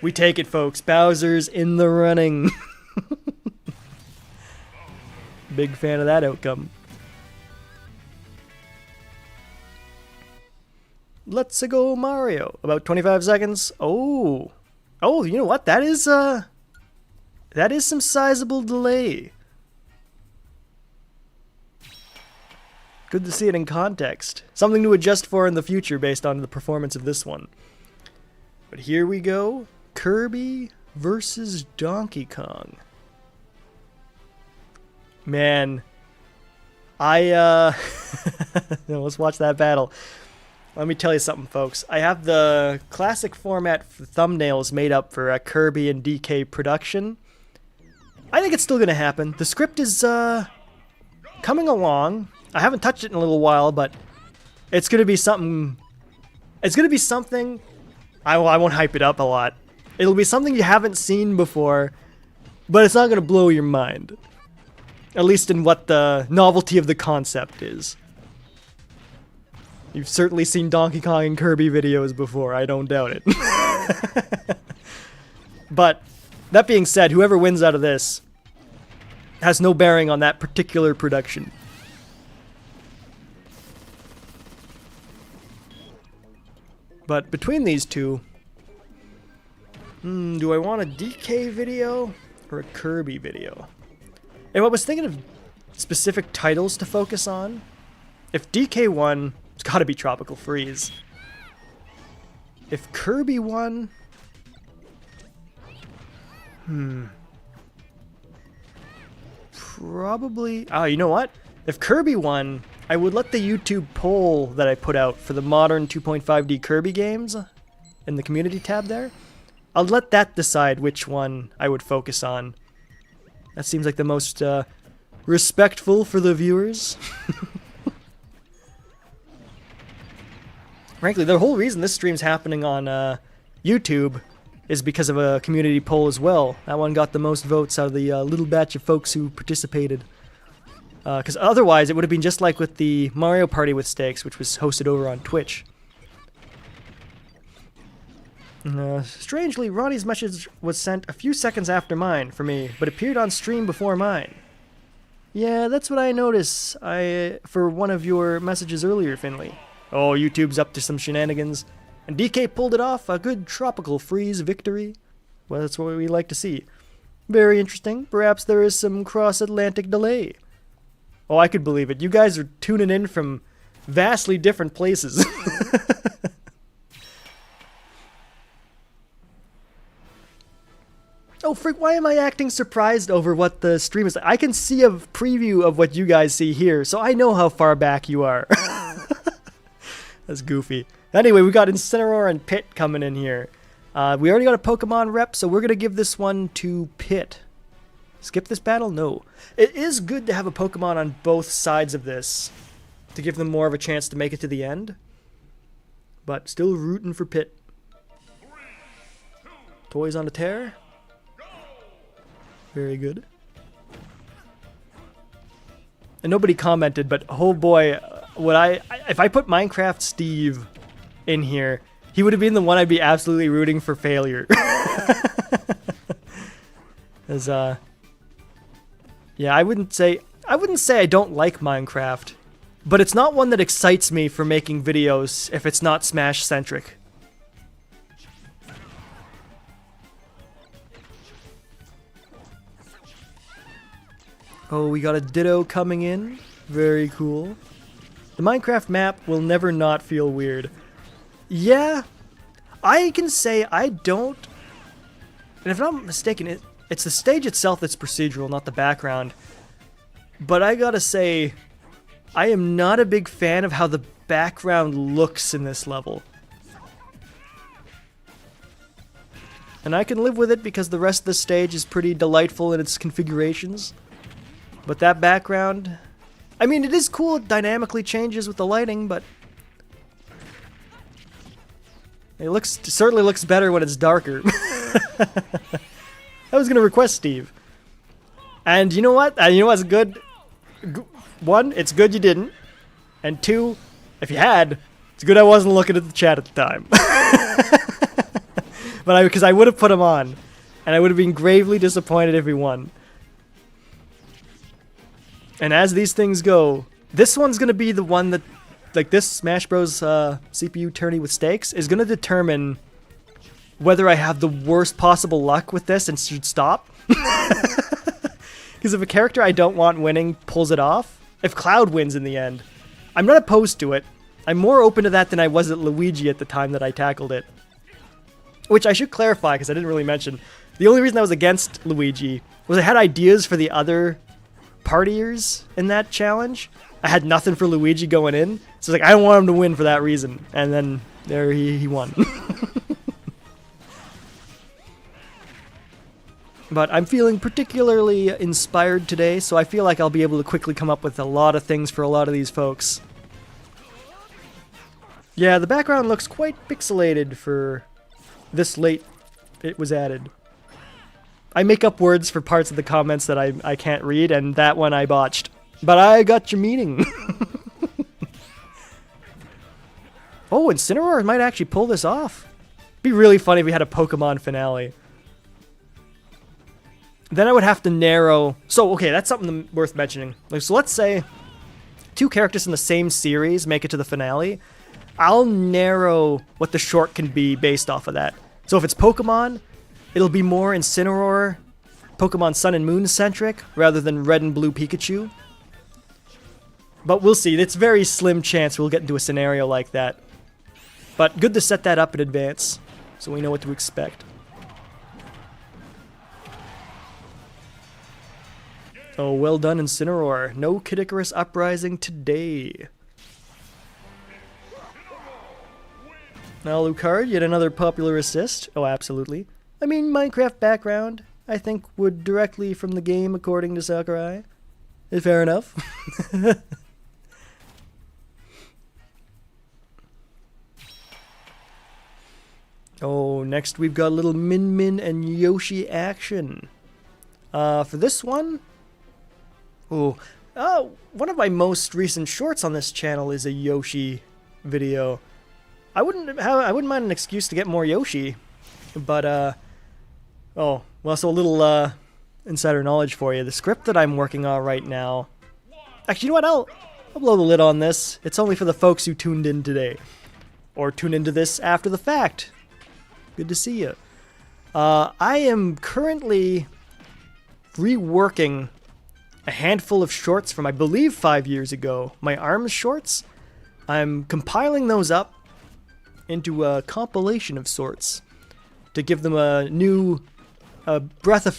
We take it, folks. Bowser's in the running. Big fan of that outcome. Let's go, Mario. About 25 seconds. Oh. Oh, you know what? That is some sizable delay. Good to see it in context. Something to adjust for in the future based on the performance of this one. But here we go. Kirby versus Donkey Kong. Man. Let's watch that battle. Let me tell you something, folks. I have the classic format for thumbnails made up for a Kirby and DK production. I think it's still going to happen. The script is coming along. I haven't touched it in a little while, but it's going to be something... It's going to be something... I won't hype it up a lot. It'll be something you haven't seen before, but it's not going to blow your mind. At least in what the novelty of the concept is. You've certainly seen Donkey Kong and Kirby videos before, I don't doubt it. But, that being said, whoever wins out of this has no bearing on that particular production. But between these two, do I want a DK video or a Kirby video? And I was thinking of specific titles to focus on. If DK won, it's gotta be Tropical Freeze. If Kirby won... Probably... Oh, you know what? If Kirby won, I would let the YouTube poll that I put out for the modern 2.5D Kirby games in the community tab there, I'll let that decide which one I would focus on. That seems like the most respectful for the viewers. Frankly, the whole reason this stream's happening on YouTube is because of a community poll as well. That one got the most votes out of the little batch of folks who participated. Because otherwise, it would have been just like with the Mario Party with Stakes, which was hosted over on Twitch. Strangely, Ronnie's message was sent a few seconds after mine for me, but appeared on stream before mine. Yeah, that's what I noticed for one of your messages earlier, Finley. Oh, YouTube's up to some shenanigans. And DK pulled it off, a good tropical freeze victory. Well, that's what we like to see. Very interesting. Perhaps there is some cross-Atlantic delay. Oh, I could believe it. You guys are tuning in from vastly different places. Oh, frick, why am I acting surprised over what the stream is like? I can see a preview of what you guys see here, so I know how far back you are. That's goofy. Anyway, we got Incineroar and Pit coming in here. We already got a Pokemon rep, so we're going to give this one to Pit. Skip this battle? No. It is good to have a Pokemon on both sides of this to give them more of a chance to make it to the end. But still rooting for Pit. Toys on a tear. Very good. And nobody commented, but oh boy, if I put Minecraft Steve in here, he would have been the one I'd be absolutely rooting for failure. As yeah, I wouldn't say I don't like Minecraft, but it's not one that excites me for making videos if it's not Smash centric. Oh, we got a Ditto coming in. Very cool. The Minecraft map will never not feel weird. Yeah, I can say I don't... And if I'm not mistaken, it's the stage itself that's procedural, not the background. But I gotta say, I am not a big fan of how the background looks in this level. And I can live with it because the rest of the stage is pretty delightful in its configurations. But that background, I mean, it is cool, it dynamically changes with the lighting, but it certainly looks better when it's darker. I was gonna request Steve. And you know what? You know what's good? One, it's good you didn't. And two, if you had, it's good I wasn't looking at the chat at the time. But because I would have put him on, and I would have been gravely disappointed if he won. And as these things go, this one's going to be the one that, like this Smash Bros. CPU tourney with stakes, is going to determine whether I have the worst possible luck with this and should stop. Because if a character I don't want winning pulls it off, if Cloud wins in the end, I'm not opposed to it. I'm more open to that than I was at Luigi at the time that I tackled it. Which I should clarify, because I didn't really mention. The only reason I was against Luigi was I had ideas for the other partiers in that challenge. I had nothing for Luigi going in, so it's like I don't want him to win for that reason. And then there he won. But I'm feeling particularly inspired today, so I feel like I'll be able to quickly come up with a lot of things for a lot of these folks. Yeah, the background looks quite pixelated for this late it was added. I make up words for parts of the comments that I can't read, and that one I botched. But I got your meaning. Oh, Incineroar might actually pull this off. Be really funny if we had a Pokemon finale. Then I would have to narrow... So, okay, that's something worth mentioning. So let's say two characters in the same series make it to the finale. I'll narrow what the short can be based off of that. So if it's Pokemon, it'll be more Incineroar, Pokemon Sun and Moon centric, rather than Red and Blue Pikachu. But we'll see. It's very slim chance we'll get into a scenario like that. But good to set that up in advance, so we know what to expect. Oh, well done, Incineroar. No Kid Icarus Uprising today. Now, Lucard, yet another popular assist. Oh, absolutely. I mean, Minecraft background, I think, would directly from the game, according to Sakurai. Fair enough. Oh, next we've got a little Min Min and Yoshi action. For this one... Oh, one of my most recent shorts on this channel is a Yoshi video. I wouldn't mind an excuse to get more Yoshi. But, oh, well, so a little, insider knowledge for you. The script that I'm working on right now... Actually, you know what? I'll blow the lid on this. It's only for the folks who tuned in today. Or tune into this after the fact. Good to see you. I am currently reworking a handful of shorts from, I believe, 5 years ago. My ARMS shorts. I'm compiling those up into a compilation of sorts to give them a new breath of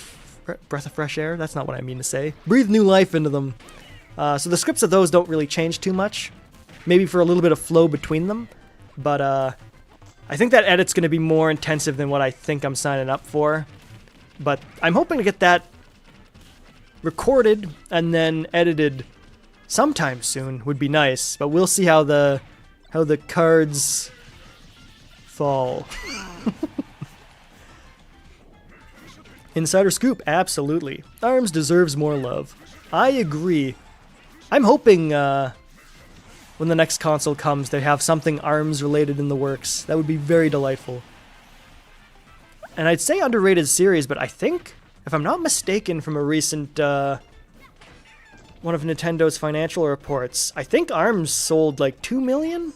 fresh air. That's not what I mean to say. Breathe new life into them. So the scripts of those don't really change too much. Maybe for a little bit of flow between them. But I think that edit's going to be more intensive than what I think I'm signing up for. But I'm hoping to get that recorded and then edited sometime soon. Would be nice. But we'll see how the cards fall. Insider scoop, absolutely. ARMS deserves more love. I agree. I'm hoping when the next console comes, they have something ARMS related in the works. That would be very delightful. And I'd say underrated series, but I think, if I'm not mistaken from a recent one of Nintendo's financial reports, I think ARMS sold like 2 million?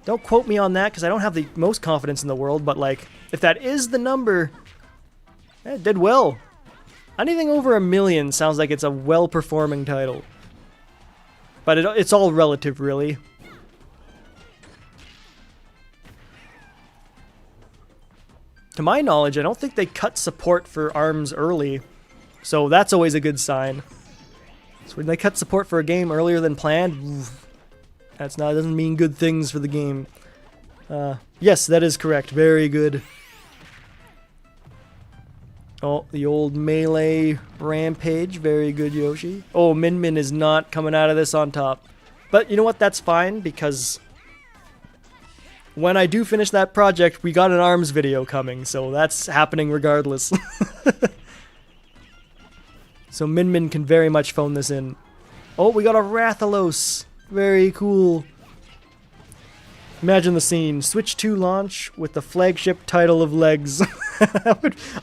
Don't quote me on that, because I don't have the most confidence in the world, but like, if that is the number, it did well. Anything over 1 million sounds like it's a well-performing title. But it's all relative, really. To my knowledge, I don't think they cut support for ARMS early, so that's always a good sign. So when they cut support for a game earlier than planned, doesn't mean good things for the game. Yes, that is correct. Very good. Oh, the old melee rampage. Very good, Yoshi. Oh, Min Min is not coming out of this on top. But you know what? That's fine, because when I do finish that project, we got an ARMS video coming, so that's happening regardless. So Min Min can very much phone this in. Oh, we got a Rathalos. Very cool. Imagine the scene. Switch 2 launch with the flagship title of Legs.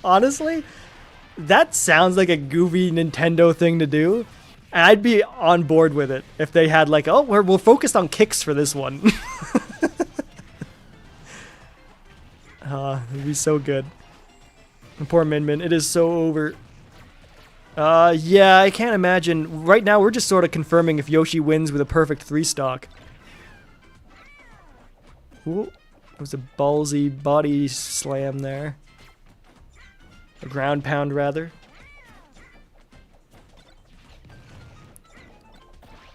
Honestly, that sounds like a goofy Nintendo thing to do. And I'd be on board with it if they had like, oh, we're focused on kicks for this one. It'd be so good. And poor Min Min, it is so over. Yeah, I can't imagine. Right now, we're just sort of confirming if Yoshi wins with a perfect 3-stock. Ooh, it was a ballsy body slam there. A ground pound, rather.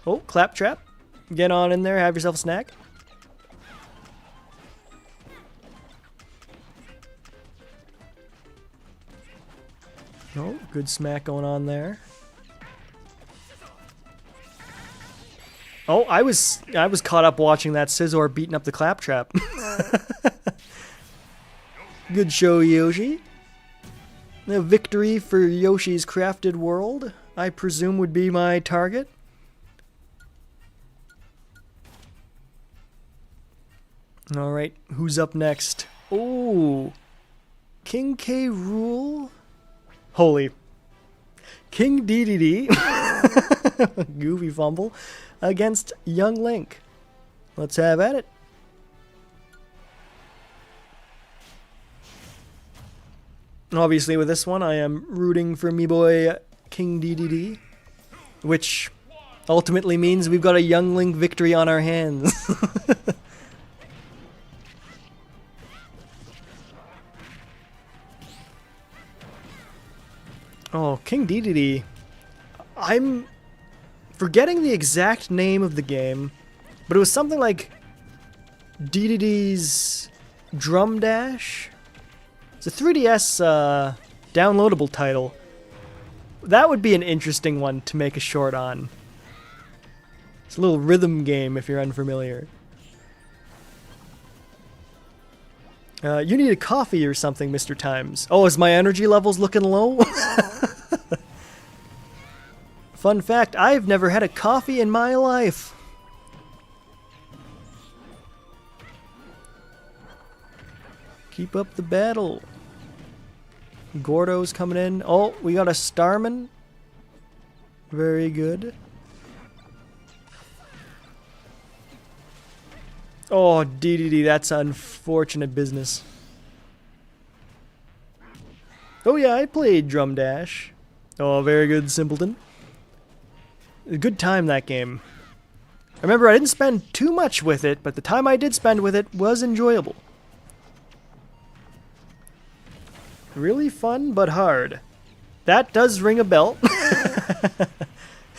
Oh, claptrap. Get on in there, have yourself a snack. Oh, good smack going on there. Oh, I was caught up watching that Scizor beating up the claptrap. Good show, Yoshi. The victory for Yoshi's Crafted World, I presume, would be my target. Alright, who's up next? Oh, King K. Rool? Holy. King Dedede. Goofy fumble. Against Young Link. Let's have at it. Obviously with this one I am rooting for me boy King Dedede, which ultimately means we've got a Young Link victory on our hands. Oh, King Dedede. I'm forgetting the exact name of the game, but it was something like Dedede's Drum Dash. It's a 3DS downloadable title. That would be an interesting one to make a short on. It's a little rhythm game if you're unfamiliar. You need a coffee or something, Mr. Times. Oh, is my energy levels looking low? Fun fact, I've never had a coffee in my life. Keep up the battle. Gordo's coming in. Oh, we got a Starman. Very good. Oh, Dedede, that's unfortunate business. Oh yeah, I played Drum Dash. Oh, very good, Simpleton. A good time, that game. Remember, I didn't spend too much with it, but the time I did spend with it was enjoyable. Really fun, but hard. That does ring a bell.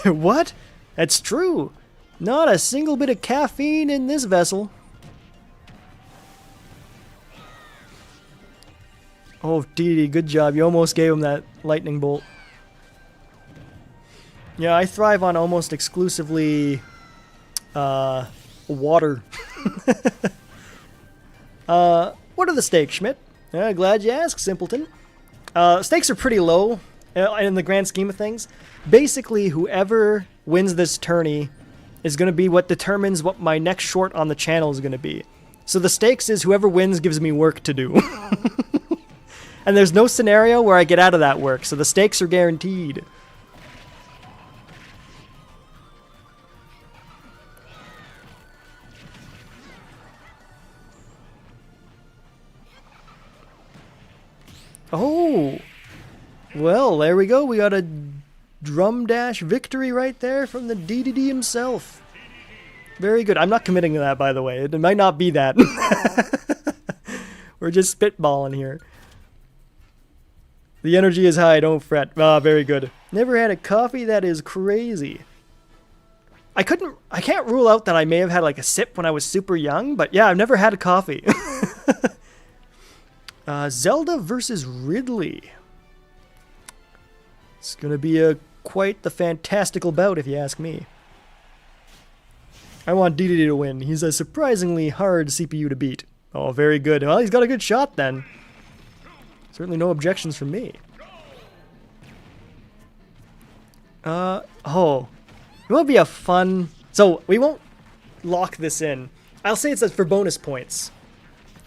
What? That's true. Not a single bit of caffeine in this vessel. Oh, Dedede, good job. You almost gave him that lightning bolt. Yeah, I thrive on almost exclusively water. What are the stakes, Schmidt? Glad you asked, Simpleton. Stakes are pretty low in the grand scheme of things. Basically, whoever wins this tourney is going to be what determines what my next short on the channel is going to be. So the stakes is whoever wins gives me work to do. And there's no scenario where I get out of that work, so the stakes are guaranteed. Oh! Well, there we go. We got a Drum Dash victory right there from the Dedede himself. Very good. I'm not committing to that, by the way. It might not be that. We're just spitballing here. The energy is high, don't fret. Ah, very good. Never had a coffee? That is crazy. I can't rule out that I may have had like a sip when I was super young, but yeah, I've never had a coffee. Zelda versus Ridley. It's gonna be quite the fantastical bout, if you ask me. I want Dedede to win. He's a surprisingly hard CPU to beat. Oh, very good. Well, he's got a good shot then. Certainly no objections from me. Oh. It will be a fun... So, we won't lock this in. I'll say it's for bonus points.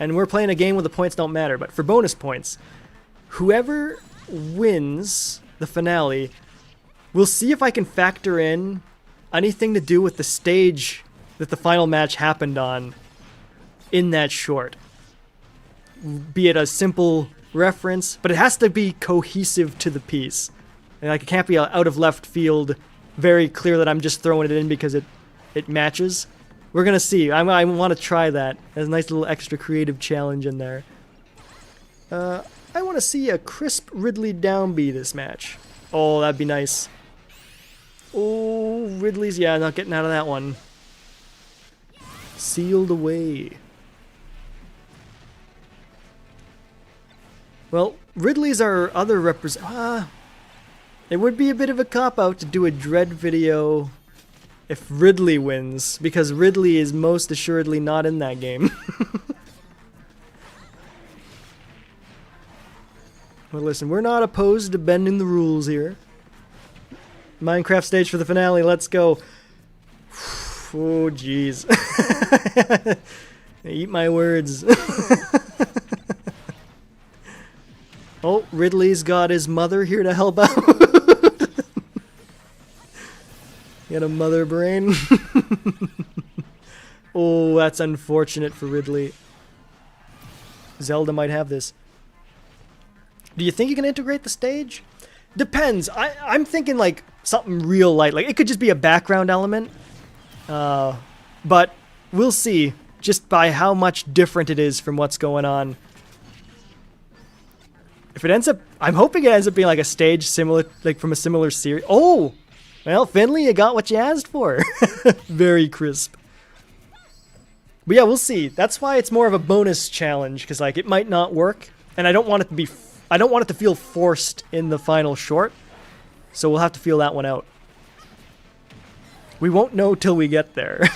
And we're playing a game where the points don't matter, but for bonus points, whoever wins the finale, we'll see if I can factor in anything to do with the stage that the final match happened on in that short. Be it a simple reference, but it has to be cohesive to the piece. And like, it can't be out of left field, very clear that I'm just throwing it in because it matches. We're gonna see. I want to try that. There's a nice little extra creative challenge in there. I want to see a crisp Ridley down B this match. Oh, that'd be nice. Oh, Ridley's, yeah, not getting out of that one. Sealed away. Well, Ridley's our other it would be a bit of a cop-out to do a Dread video if Ridley wins, because Ridley is most assuredly not in that game. Well, listen, we're not opposed to bending the rules here. Minecraft stage for the finale, let's go. Oh, jeez. Eat my words. Oh, Ridley's got his mother here to help out. Got a mother brain. Oh, that's unfortunate for Ridley. Zelda might have this. Do you think you can integrate the stage? Depends. I'm thinking like something real light. Like it could just be a background element. But we'll see just by how much different it is from what's going on. If it ends up, I'm hoping it ends up being like a stage similar, like from a similar series. Oh! Well, Finley, you got what you asked for. Very crisp. But yeah, we'll see. That's why it's more of a bonus challenge, because like it might not work, and I don't want it to be, I don't want it to feel forced in the final short. So we'll have to feel that one out. We won't know till we get there.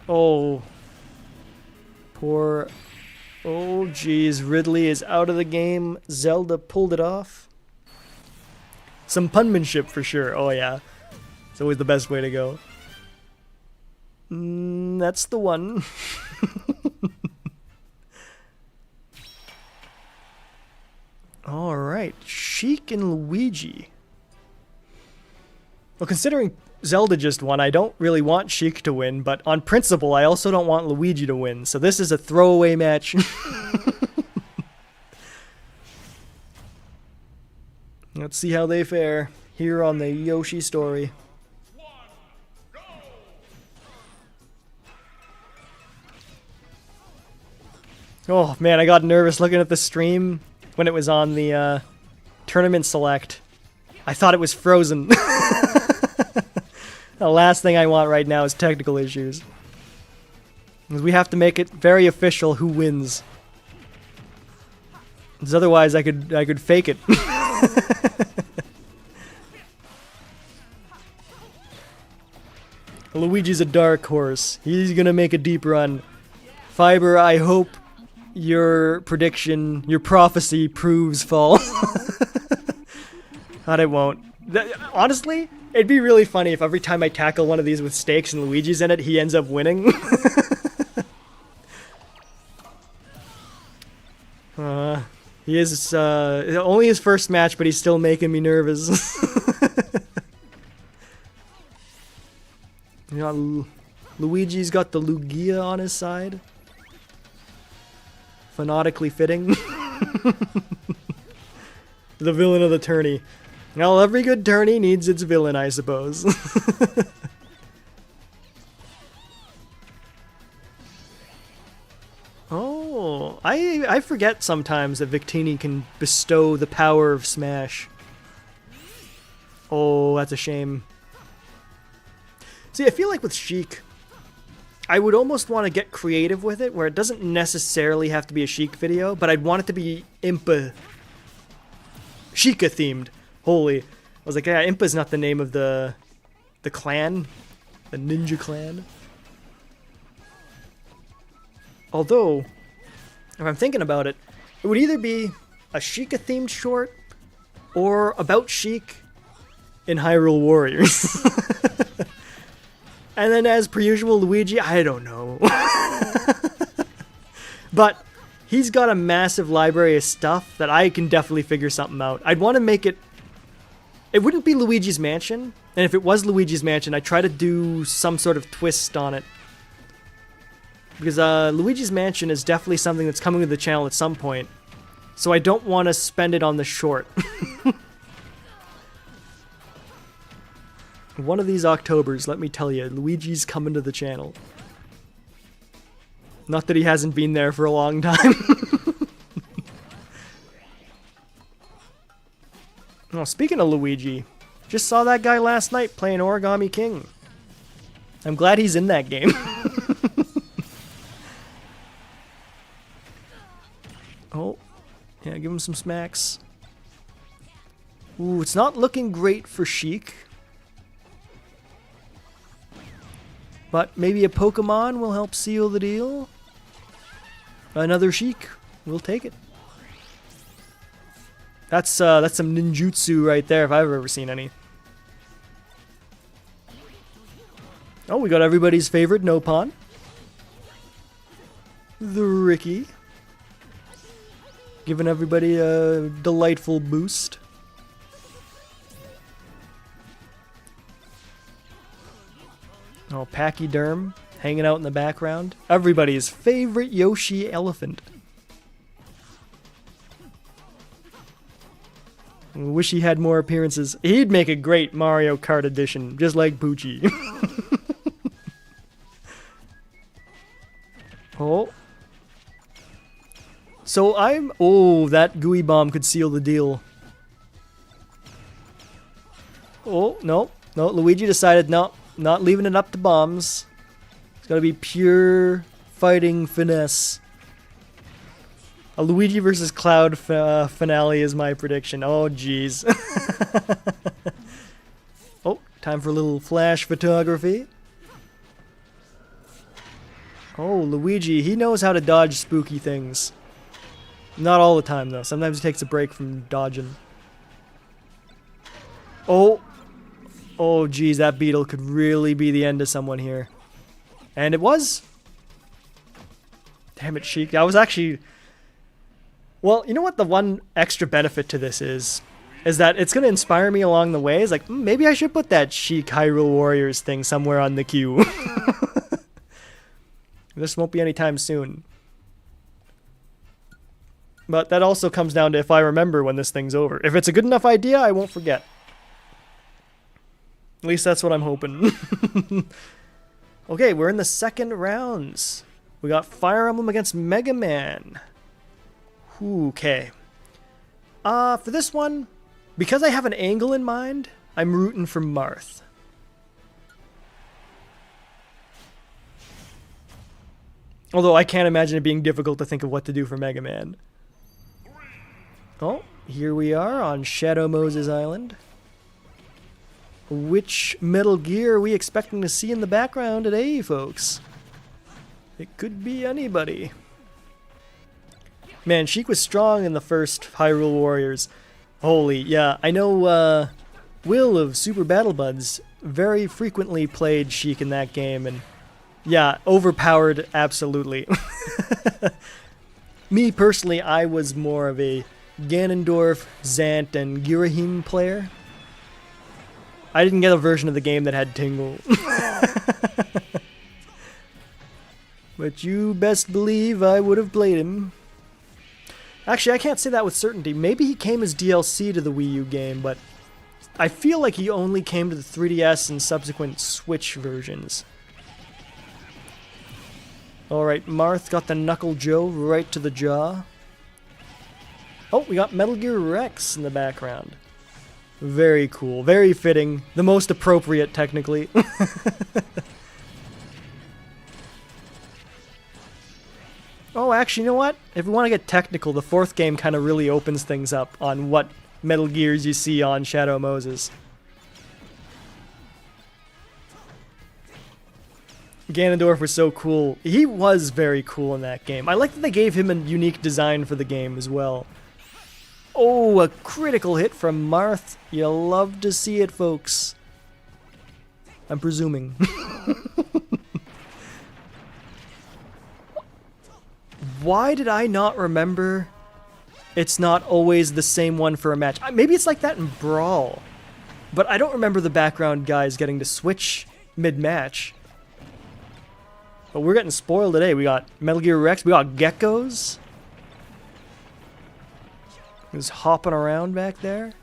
Oh. Poor... Oh, geez. Ridley is out of the game. Zelda pulled it off. Some punmanship for sure. Oh, yeah. It's always the best way to go. That's the one. Alright, Sheik and Luigi. Well, considering Zelda just won, I don't really want Sheik to win, but on principle, I also don't want Luigi to win, so this is a throwaway match. Let's see how they fare here on the Yoshi story. Oh man, I got nervous looking at the stream when it was on the tournament select. I thought it was frozen. The last thing I want right now is technical issues. We have to make it very official who wins. Because otherwise I could fake it. Luigi's a dark horse. He's gonna make a deep run. Fiber, I hope your prediction, your prophecy proves false. But it won't. Honestly, it'd be really funny if every time I tackle one of these with stakes and Luigi's in it, he ends up winning. He is only his first match, but he's still making me nervous. You know, Luigi's got the Lugia on his side. Phonetically fitting. The villain of the tourney. Well, every good tourney needs its villain, I suppose. Oh, I forget sometimes that Victini can bestow the power of Smash. Oh, that's a shame. See, I feel like with Sheik, I would almost want to get creative with it, where it doesn't necessarily have to be a Sheik video, but I'd want it to be Impa... Sheikah themed. Holy. I was like, yeah, Impa's not the name of the clan. The ninja clan. Although, if I'm thinking about it, it would either be a Sheikah themed short, or about Sheik in Hyrule Warriors. And then as per usual, Luigi, I don't know. But he's got a massive library of stuff that I can definitely figure something out. I'd want to make it... It wouldn't be Luigi's Mansion, and if it was Luigi's Mansion, I'd try to do some sort of twist on it. Because Luigi's Mansion is definitely something that's coming to the channel at some point. So I don't want to spend it on the short. One of these Octobers, let me tell you, Luigi's coming to the channel. Not that he hasn't been there for a long time. Oh, speaking of Luigi, just saw that guy last night playing Origami King. I'm glad he's in that game. Oh, yeah, give him some smacks. Ooh, it's not looking great for Sheik. But maybe a Pokemon will help seal the deal. Another Sheik. We'll take it. That's some ninjutsu right there if I've ever seen any. Oh, we got everybody's favorite Nopon. The Ricky. Giving everybody a delightful boost. Oh, Pachyderm hanging out in the background. Everybody's favorite Yoshi elephant. I wish he had more appearances. He'd make a great Mario Kart edition, just like Poochie. Oh. So I'm... Oh, that gooey bomb could seal the deal. Oh, no. No, Luigi decided, no, not leaving it up to bombs. It's gotta be pure fighting finesse. A Luigi versus Cloud finale is my prediction. Oh, jeez. Oh, time for a little flash photography. Oh, Luigi, he knows how to dodge spooky things. Not all the time, though. Sometimes he takes a break from dodging. Oh. Oh, geez, that beetle could really be the end of someone here. And it was. Damn it, Sheik. That was actually... Well, you know what the one extra benefit to this is that it's going to inspire me along the way. It's like, maybe I should put that Sheik Hyrule Warriors thing somewhere on the queue. This won't be anytime soon. But that also comes down to if I remember when this thing's over. If it's a good enough idea, I won't forget. At least that's what I'm hoping. Okay, we're in the second rounds. We got Fire Emblem against Mega Man. Okay. For this one, because I have an angle in mind, I'm rooting for Marth. Although I can't imagine it being difficult to think of what to do for Mega Man. Oh, here we are on Shadow Moses Island. Which Metal Gear are we expecting to see in the background today, folks? It could be anybody. Man, Sheik was strong in the first Hyrule Warriors. Holy, yeah. I know Will of Super Battle Buds very frequently played Sheik in that game, and yeah, overpowered, absolutely. Me, personally, I was more of a Ganondorf, Zant, and Girahim player. I didn't get a version of the game that had Tingle. But you best believe I would have played him. Actually, I can't say that with certainty. Maybe he came as DLC to the Wii U game, but I feel like he only came to the 3DS and subsequent Switch versions. Alright, Marth got the Knuckle Joe right to the jaw. Oh, we got Metal Gear Rex in the background. Very cool, very fitting. The most appropriate, technically. Oh, actually, you know what? If we want to get technical, the fourth game kind of really opens things up on what Metal Gears you see on Shadow Moses. Ganondorf was so cool. He was very cool in that game. I like that they gave him a unique design for the game as well. Oh, a critical hit from Marth. You love to see it, folks. I'm presuming. Why did I not remember it's not always the same one for a match? Maybe it's like that in Brawl. But I don't remember the background guys getting to switch mid-match. But we're getting spoiled today. We got Metal Gear Rex. We got geckos. Who's hopping around back there.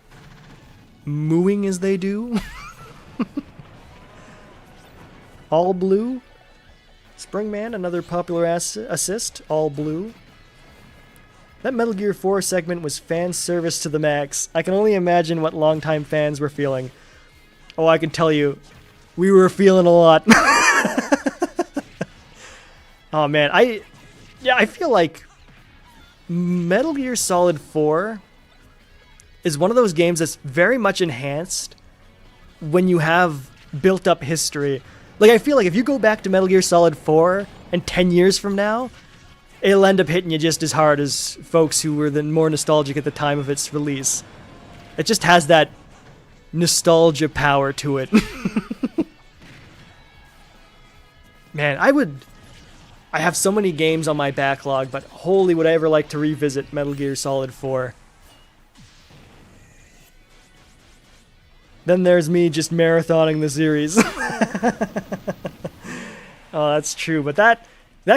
Mooing as they do. All blue. Springman, another popular assist. All blue. That Metal Gear 4 segment was fan service to the max. I can only imagine what longtime fans were feeling. Oh, I can tell you. We were feeling a lot. Oh man, I feel like Metal Gear Solid 4 is one of those games that's very much enhanced when you have built up history. Like, I feel like if you go back to Metal Gear Solid 4 and 10 years from now, it'll end up hitting you just as hard as folks who were then more nostalgic at the time of its release. It just has that nostalgia power to it. Man, I have so many games on my backlog, but holy would I ever like to revisit Metal Gear Solid 4. Then there's me just marathoning the series. Oh, that's true, but that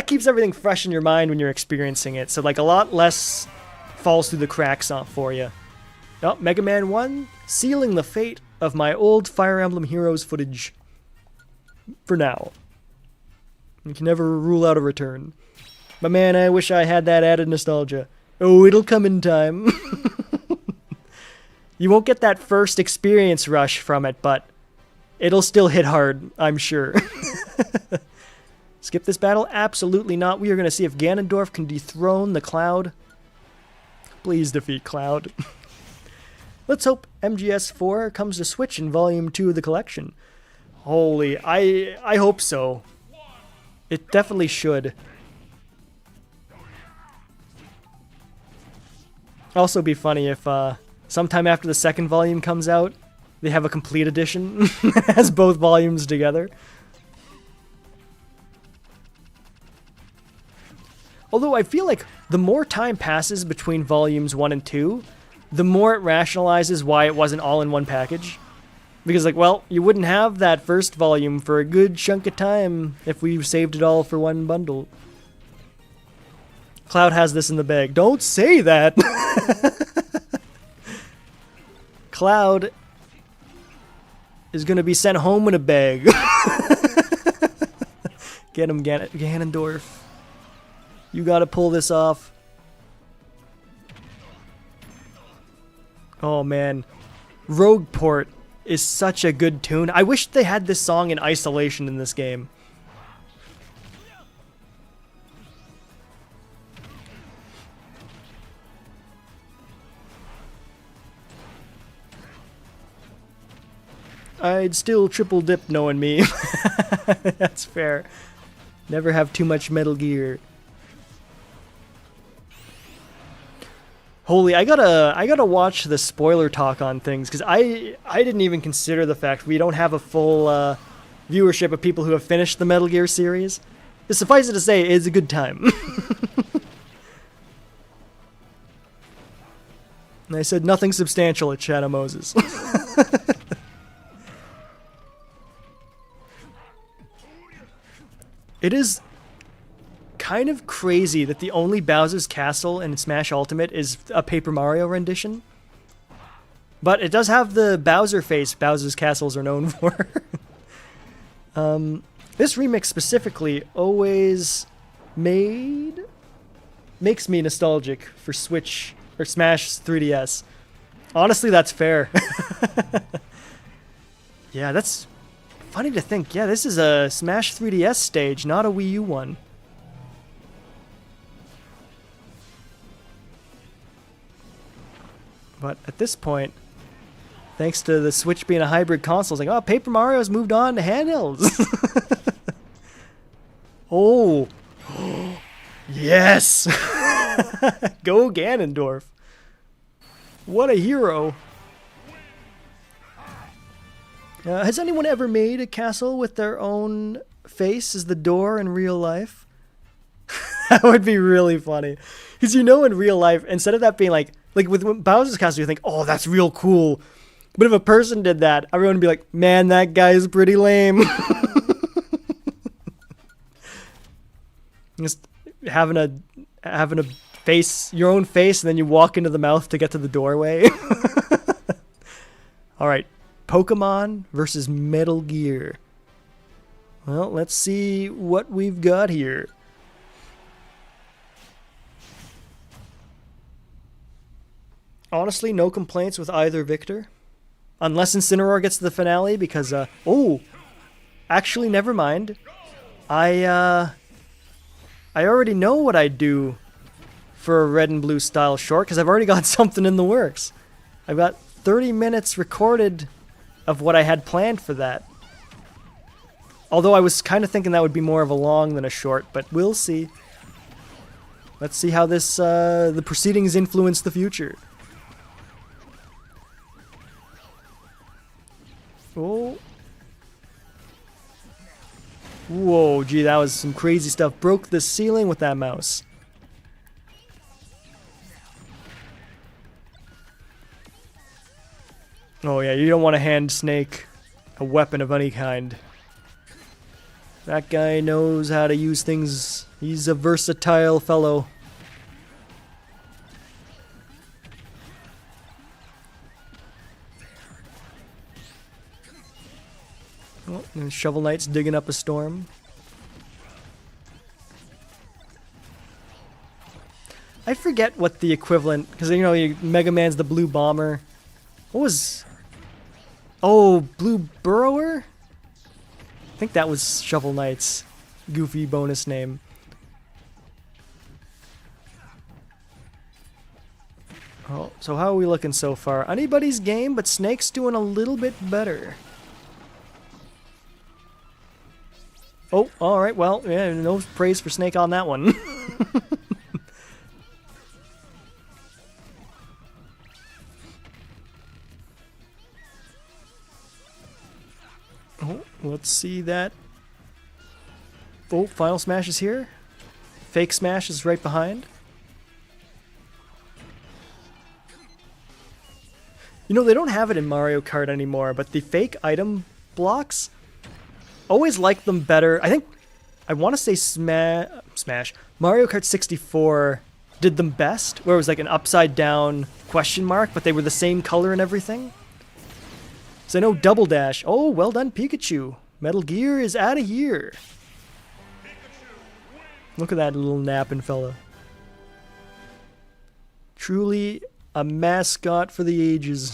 keeps everything fresh in your mind when you're experiencing it, so like a lot less falls through the cracks for you. Oh, Mega Man 1, sealing the fate of my old Fire Emblem Heroes footage. For now. You can never rule out a return. But man, I wish I had that added nostalgia. Oh, it'll come in time. You won't get that first experience rush from it, but it'll still hit hard, I'm sure. Skip this battle? Absolutely not. We are going to see if Ganondorf can dethrone the Cloud. Please defeat Cloud. Let's hope MGS4 comes to Switch in Volume 2 of the collection. Holy, I hope so. It definitely should. Also be funny if sometime after the second volume comes out, they have a complete edition that has both volumes together. Although I feel like the more time passes between volumes 1 and 2, the more it rationalizes why it wasn't all in one package. Because, like, well, you wouldn't have that first volume for a good chunk of time if we saved it all for one bundle. Cloud has this in the bag. Don't say that! Cloud is gonna be sent home in a bag. Get him, Ganondorf. You gotta pull this off. Oh man. Rogueport is such a good tune. I wish they had this song in isolation in this game. I'd still triple dip knowing me. That's fair. Never have too much Metal Gear. Holy, I gotta watch the spoiler talk on things, because I didn't even consider the fact we don't have a full viewership of people who have finished the Metal Gear series. But suffice it to say, it's a good time. And I said nothing substantial at Shadow Moses. It is kind of crazy that the only Bowser's Castle in Smash Ultimate is a Paper Mario rendition. But it does have the Bowser face Bowser's Castles are known for. This remix specifically always makes me nostalgic for Switch or Smash 3DS. Honestly, that's fair. Yeah, that's funny to think. Yeah, this is a Smash 3DS stage, not a Wii U one. But at this point, thanks to the Switch being a hybrid console, it's like, oh, Paper Mario's moved on to handhelds. Oh. Yes! Go Ganondorf. What a hero. Has anyone ever made a castle with their own face as the door in real life? That would be really funny. Because you know in real life, instead of that being like with Bowser's Castle, you think, oh, that's real cool. But if a person did that, everyone would be like, man, that guy is pretty lame. Just having a face, your own face, and then you walk into the mouth to get to the doorway. All right, Pokemon versus Metal Gear. Well, let's see what we've got here. Honestly, no complaints with either victor. Unless Incineroar gets to the finale, because, oh! Actually, never mind. I already know what I'd do for a red and blue style short, because I've already got something in the works. I've got 30 minutes recorded of what I had planned for that. Although I was kind of thinking that would be more of a long than a short, but we'll see. Let's see how this, the proceedings influence the future. Oh. Whoa, gee, that was some crazy stuff. Broke the ceiling with that mouse. Oh yeah, you don't want to hand Snake a weapon of any kind. That guy knows how to use things. He's a versatile fellow. Oh, and Shovel Knight's digging up a storm. I forget what the equivalent, because you know Mega Man's the Blue Bomber. What was? Oh, Blue Burrower? I think that was Shovel Knight's goofy bonus name. Oh, so how are we looking so far? Anybody's game, but Snake's doing a little bit better. Oh, alright, well, yeah, no praise for Snake on that one. Oh, let's see that. Oh, Final Smash is here. Fake smash is right behind. You know, they don't have it in Mario Kart anymore, but the fake item blocks, always like them better. I want to say Smash. Mario Kart 64 did them best, where it was like an upside down question mark, but they were the same color and everything. So I know Double Dash. Oh, well done, Pikachu. Metal Gear is out of here. Look at that little napping fella. Truly a mascot for the ages.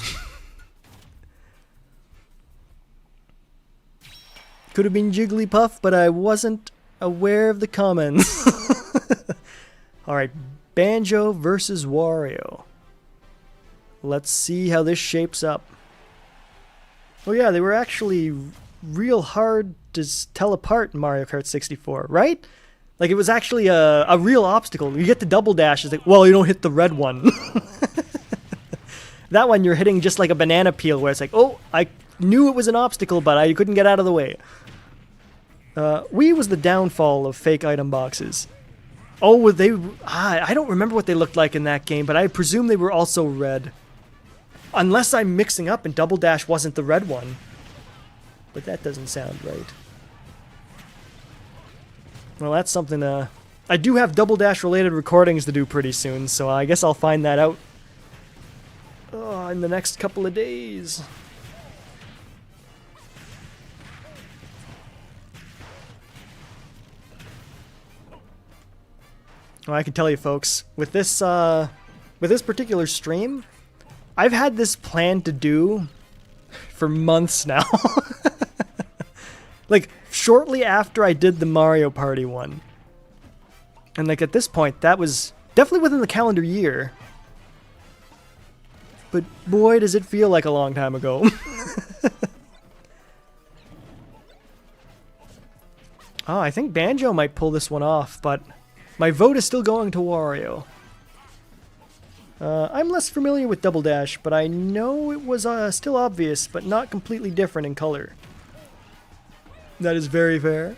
Could have been Jigglypuff, but I wasn't aware of the comments. Alright, Banjo versus Wario. Let's see how this shapes up. Oh yeah, they were actually real hard to tell apart in Mario Kart 64, right? Like, it was actually a real obstacle. You get the double dash, it's like, well, you don't hit the red one. That one you're hitting just like a banana peel, where it's like, oh, I knew it was an obstacle, but I couldn't get out of the way. Wii was the downfall of fake item boxes. Oh, I don't remember what they looked like in that game, but I presume they were also red. Unless I'm mixing up and Double Dash wasn't the red one. But that doesn't sound right. Well, that's something, I do have Double Dash related recordings to do pretty soon, so I guess I'll find that out in the next couple of days. Well, I can tell you folks, with this particular stream, I've had this planned to do for months now. Like, shortly after I did the Mario Party one. And like at this point, that was definitely within the calendar year. But boy, does it feel like a long time ago. Oh, I think Banjo might pull this one off, but my vote is still going to Wario. I'm less familiar with Double Dash, but I know it was still obvious, but not completely different in color. That is very fair.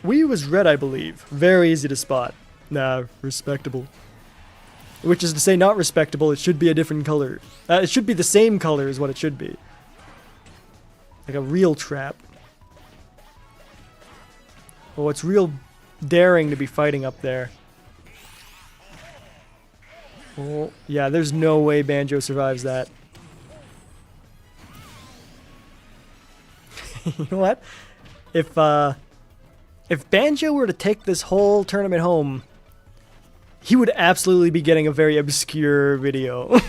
Wii was red, I believe. Very easy to spot. Nah, respectable. Which is to say, not respectable, it should be a different color. It should be the same color is what it should be. Like a real trap. Oh, it's real daring to be fighting up there. Oh, yeah, there's no way Banjo survives that. You know what? If Banjo were to take this whole tournament home, he would absolutely be getting a very obscure video.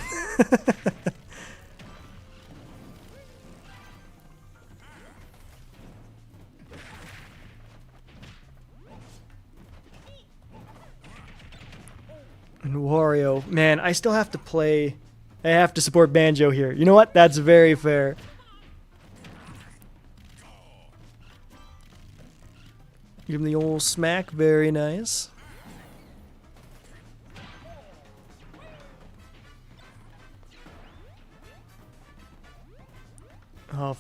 And Wario, man, I still have to play. I have to support Banjo here. You know what? That's very fair. Give him the old smack, very nice. Oh,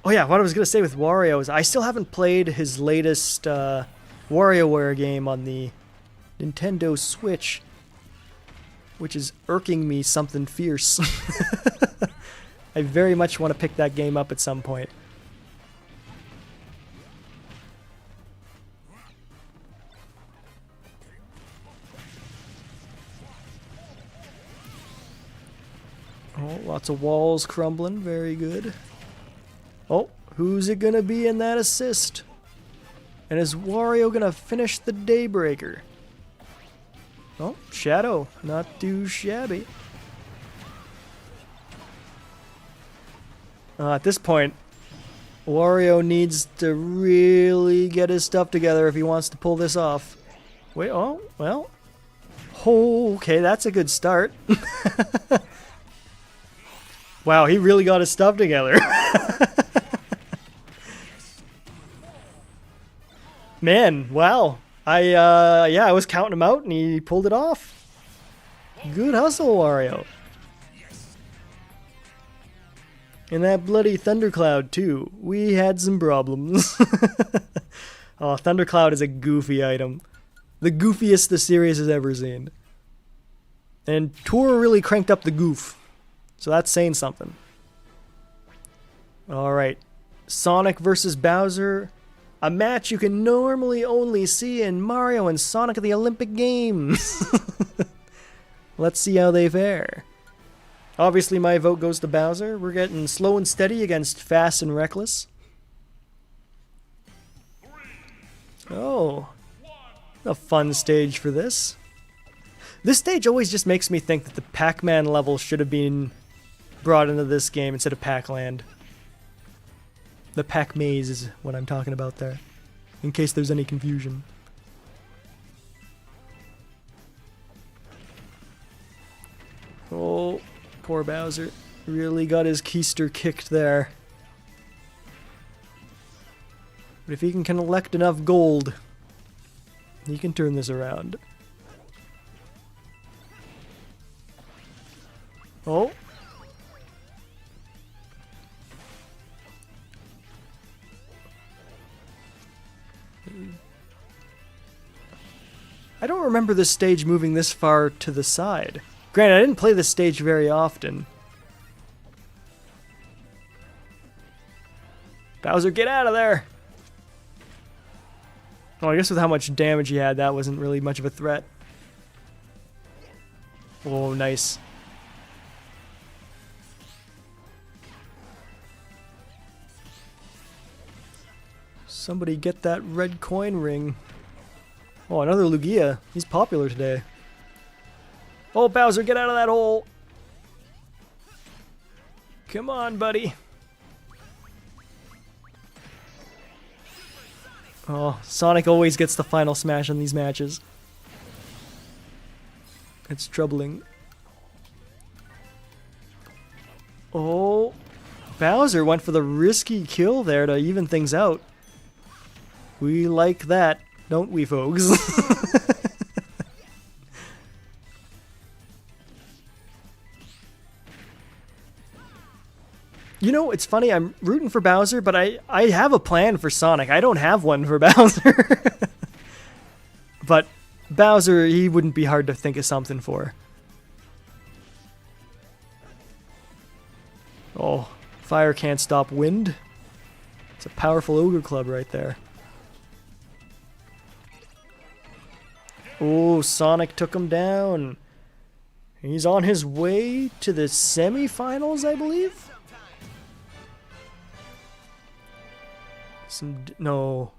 oh yeah, what I was gonna say with Wario is I still haven't played his latest WarioWare game on the Nintendo Switch, which is irking me something fierce. I very much want to pick that game up at some point. Oh, lots of walls crumbling. Very good. Oh, who's it gonna be in that assist? And is Wario gonna finish the Daybreaker? Oh, Shadow. Not too shabby. At this point, Wario needs to really get his stuff together if he wants to pull this off. Wait, oh, well. Oh, okay, that's a good start. Wow, he really got his stuff together. Man, wow. Yeah, I was counting him out and he pulled it off. Good hustle, Wario. And that bloody Thundercloud, too. We had some problems. Oh, Thundercloud is a goofy item. The goofiest the series has ever seen. And Tour really cranked up the goof. So that's saying something. Alright. Sonic versus Bowser. A match you can normally only see in Mario and Sonic at the Olympic Games. Let's see how they fare. Obviously my vote goes to Bowser. We're getting slow and steady against fast and reckless. Oh. A fun stage for this. This stage always just makes me think that the Pac-Man level should have been brought into this game instead of Pac-Land. The Pac-Maze is what I'm talking about there, in case there's any confusion. Oh, poor Bowser. Really got his keister kicked there. But if he can collect enough gold, he can turn this around. Oh. I don't remember this stage moving this far to the side. Granted, I didn't play this stage very often. Bowser, get out of there! Oh, I guess with how much damage he had, that wasn't really much of a threat. Oh, nice. Somebody get that red coin ring. Oh, another Lugia. He's popular today. Oh, Bowser, get out of that hole! Come on, buddy. Oh, Sonic always gets the final smash in these matches. It's troubling. Oh, Bowser went for the risky kill there to even things out. We like that, don't we, folks? You know, it's funny, I'm rooting for Bowser, but I have a plan for Sonic. I don't have one for Bowser. But Bowser, he wouldn't be hard to think of something for. Oh, fire can't stop wind. It's a powerful ogre club right there. Oh, Sonic took him down. He's on his way to the semifinals, I believe? No.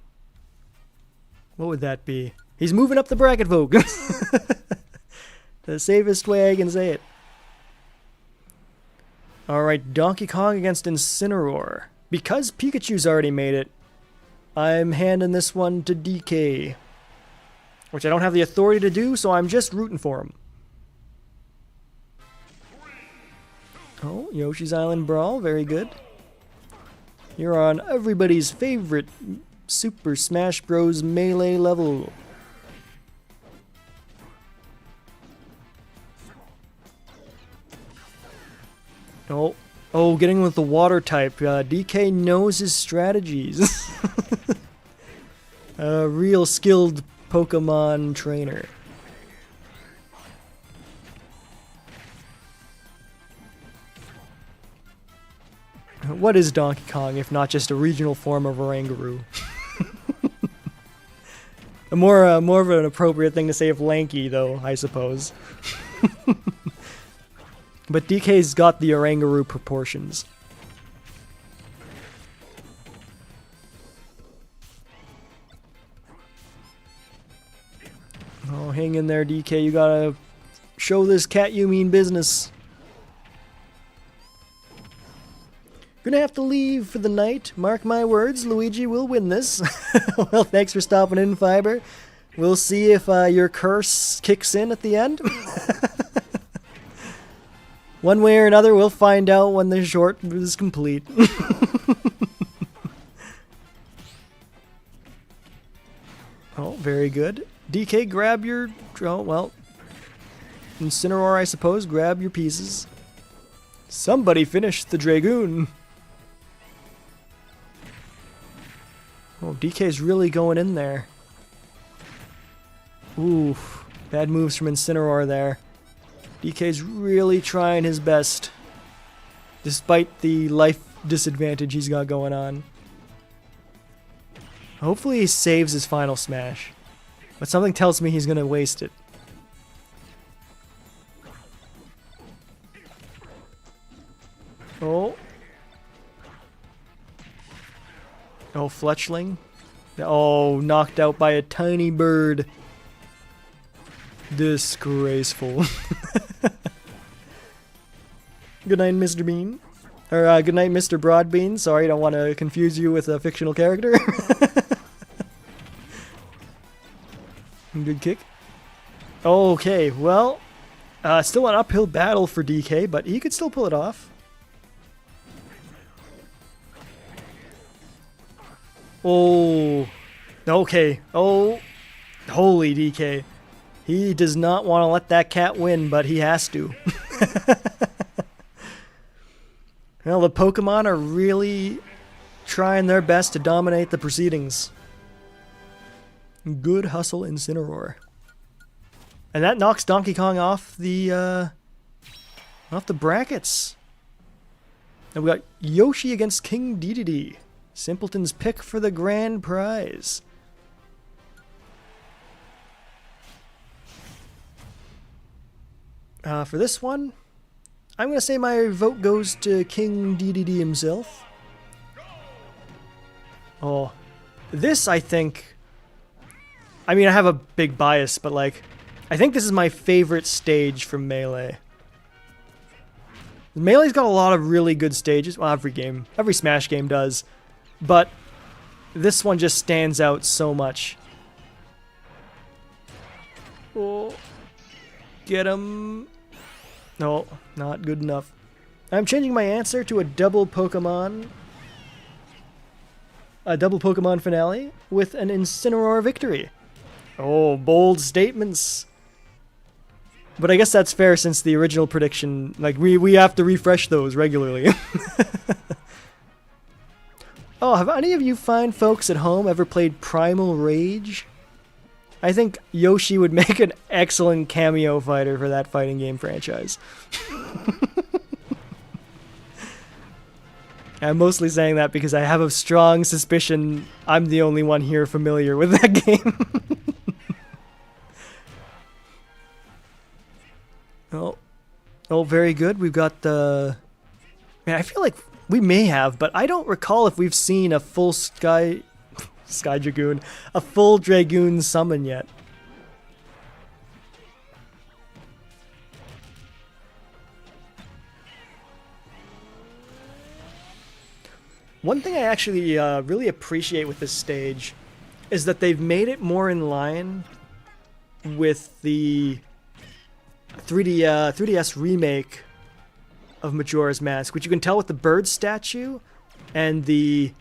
What would that be? He's moving up the bracket, folks. The safest way I can say it. Alright, Donkey Kong against Incineroar. Because Pikachu's already made it, I'm handing this one to DK. Which I don't have the authority to do, so I'm just rooting for him. Oh, Yoshi's Island Brawl, very good. You're on everybody's favorite Super Smash Bros. Melee level. Oh, getting with the water type. DK knows his strategies. A real skilled Pokemon trainer. What is Donkey Kong if not just a regional form of Oranguru? More of an appropriate thing to say of Lanky, though, I suppose. But DK's got the Oranguru proportions. Oh, hang in there, DK. You gotta show this cat you mean business. Gonna have to leave for the night. Mark my words, Luigi will win this. Well, thanks for stopping in, Fiber. We'll see if your curse kicks in at the end. One way or another, we'll find out when the short is complete. Oh, very good. DK, grab your... Oh, well. Incineroar, I suppose. Grab your pieces. Somebody finished the Dragoon. Oh, DK's really going in there. Ooh, bad moves from Incineroar there. DK's really trying his best, despite the life disadvantage he's got going on. Hopefully he saves his final smash, but something tells me he's gonna waste it. Oh. Oh, Fletchling. Oh, knocked out by a tiny bird. Disgraceful. Good night, Mr. Bean. Or, good night, Mr. Broadbean. Sorry, I don't want to confuse you with a fictional character. Good kick. Okay, well, still an uphill battle for DK, but he could still pull it off. Oh, okay. Oh, holy DK. He does not want to let that cat win, but he has to. Well, the Pokemon are really trying their best to dominate the proceedings. Good hustle, Incineroar. And that knocks Donkey Kong off the brackets. And we got Yoshi against King Dedede. Simpleton's pick for the grand prize. For this one, I'm going to say my vote goes to King Dedede himself. Oh, this I think... I mean, I have a big bias, but like, I think this is my favorite stage from Melee. Melee's got a lot of really good stages. Well, every Smash game does. But this one just stands out so much. Oh, get him. No, not good enough. I'm changing my answer to a double Pokemon finale with an Incineroar victory. Oh, bold statements. But I guess that's fair since the original prediction, like, we have to refresh those regularly. Oh, have any of you fine folks at home ever played Primal Rage? I think Yoshi would make an excellent cameo fighter for that fighting game franchise. I'm mostly saying that because I have a strong suspicion I'm the only one here familiar with that game. Oh, very good. We've got the... Man, I feel like we may have, but I don't recall if we've seen a full Sky Dragoon, a full Dragoon summon yet. One thing I actually really appreciate with this stage is that they've made it more in line with the 3DS remake of Majora's Mask, which you can tell with the bird statue and the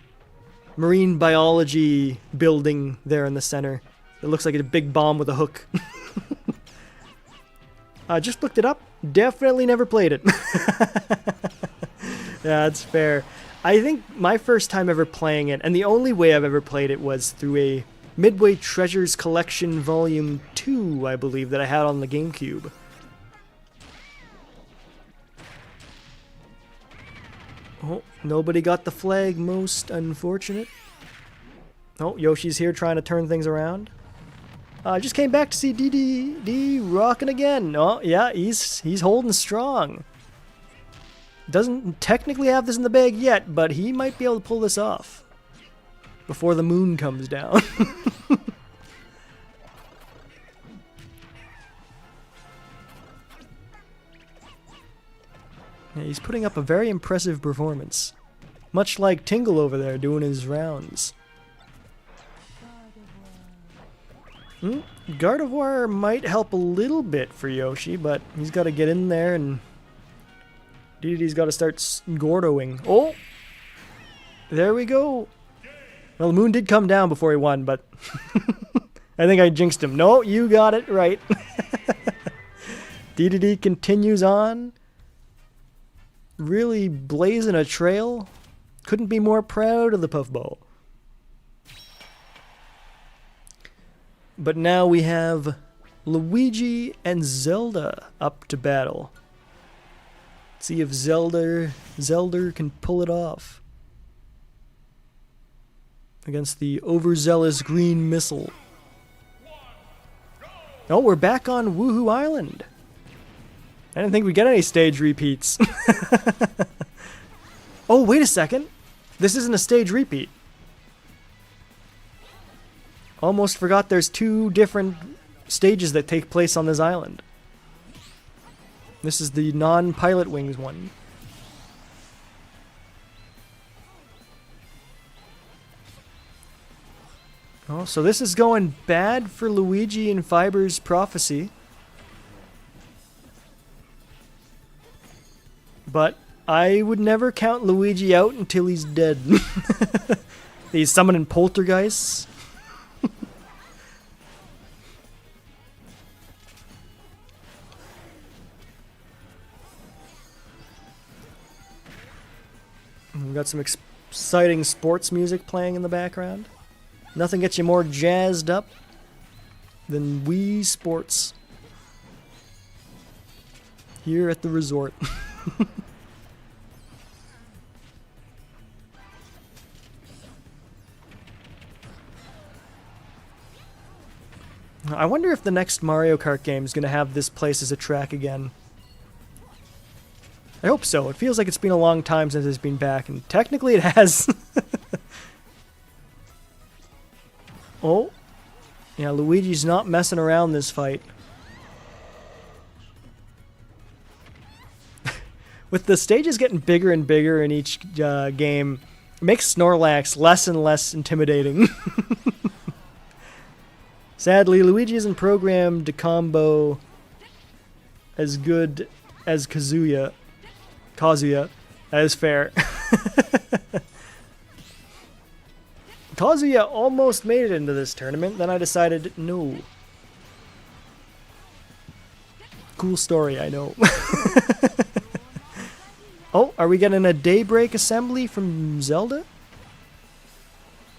marine biology building there in the center. It looks like a big bomb with a hook. Just looked it up. Definitely never played it. Yeah, that's fair. I think my first time ever playing it, and the only way I've ever played it, was through a Midway Treasures Collection Volume 2, I believe, that I had on the GameCube. Oh, nobody got the flag, most unfortunate. Oh, Yoshi's here trying to turn things around. I just came back to see Dedede rocking again. Oh, yeah, he's holding strong. Doesn't technically have this in the bag yet, but he might be able to pull this off before the moon comes down. Yeah, he's putting up a very impressive performance. Much like Tingle over there doing his rounds. Gardevoir might help a little bit for Yoshi, but he's got to get in there, and Dedede's got to start Gordoing. Oh! There we go! Well, the moon did come down before he won, but I think I jinxed him. No, you got it right. Dedede continues on. really blazing a trail. Couldn't be more proud of the puffball. But now we have Luigi and Zelda up to battle. Let's see if Zelda can pull it off against the overzealous green missile. Oh, we're back on Woohoo Island. I didn't think we'd get any stage repeats. Oh, wait a second. This isn't a stage repeat. Almost forgot there's 2 different stages that take place on this island. This is the non-Pilot Wings one. Oh, so this is going bad for Luigi and Fiber's prophecy. But I would never count Luigi out until he's dead. He's summoning poltergeists. We've got some exciting sports music playing in the background. Nothing gets you more jazzed up than Wii Sports here at the resort. I wonder if the next Mario Kart game is going to have this place as a track again. I hope so. It feels like it's been a long time since it's been back, and technically it has. Oh. Yeah, Luigi's not messing around this fight. With the stages getting bigger and bigger in each game, it makes Snorlax less and less intimidating. Sadly, Luigi isn't programmed to combo as good as Kazuya. That is fair. Kazuya almost made it into this tournament, then I decided no. Cool story, I know. Oh, are we getting a Daybreak assembly from Zelda?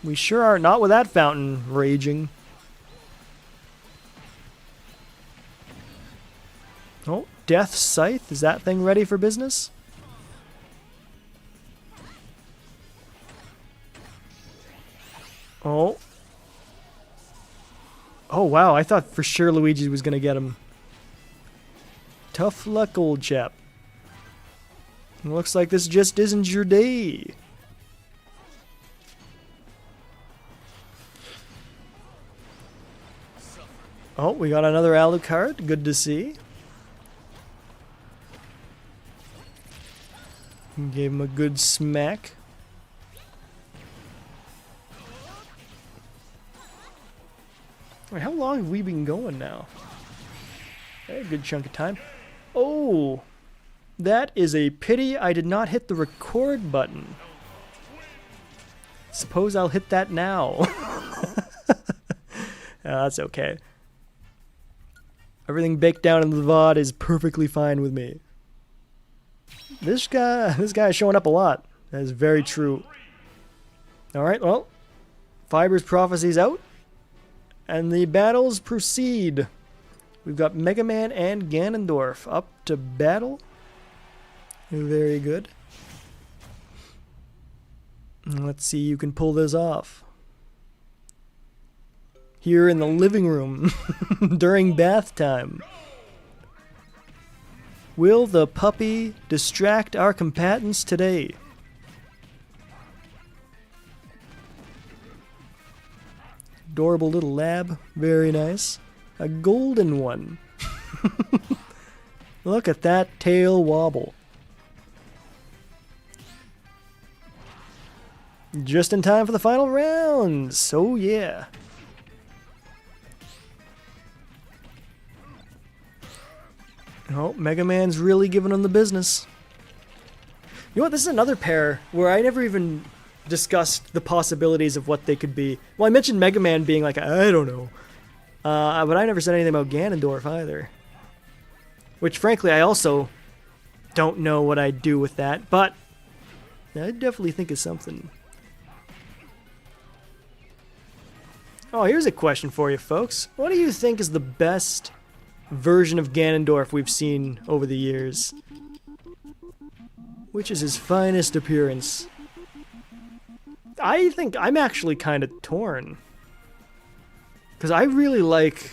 We sure are, not with that fountain raging. Oh, Death Scythe, is that thing ready for business? Oh. Oh, wow. I thought for sure Luigi was going to get him. Tough luck, old chap. Looks like this just isn't your day. Oh, we got another Alucard. Good to see. Gave him a good smack. Wait, how long have we been going now? A good chunk of time. Oh, that is a pity I did not hit the record button. Suppose I'll hit that now. That's okay. Everything baked down in the VOD is perfectly fine with me. This guy is showing up a lot. That is very true. Alright, well, Fiber's prophecy's out. And the battles proceed. We've got Mega Man and Ganondorf up to battle. Very good. Let's see who can pull this off. Here in the living room during bath time. Will the puppy distract our combatants today? Adorable little lab. Very nice. A golden one. Look at that tail wobble. Just in time for the final round. So yeah. Oh, Mega Man's really giving them the business. You know what? This is another pair where I never even discussed the possibilities of what they could be. Well, I mentioned Mega Man being like, I don't know. But I never said anything about Ganondorf either. Which, frankly, I also don't know what I'd do with that, but I'd definitely think of something. Oh, here's a question for you folks. What do you think is the best version of Ganondorf we've seen over the years? Which is his finest appearance? I think I'm actually kind of torn. Because I really like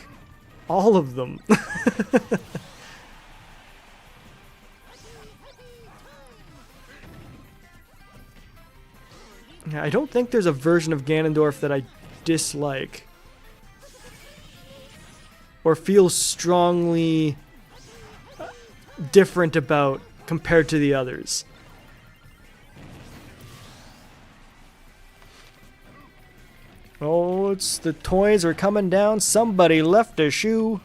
all of them. I don't think there's a version of Ganondorf that I dislike. Or feel strongly different about compared to the others. Oh, it's the toys are coming down. Somebody left a shoe.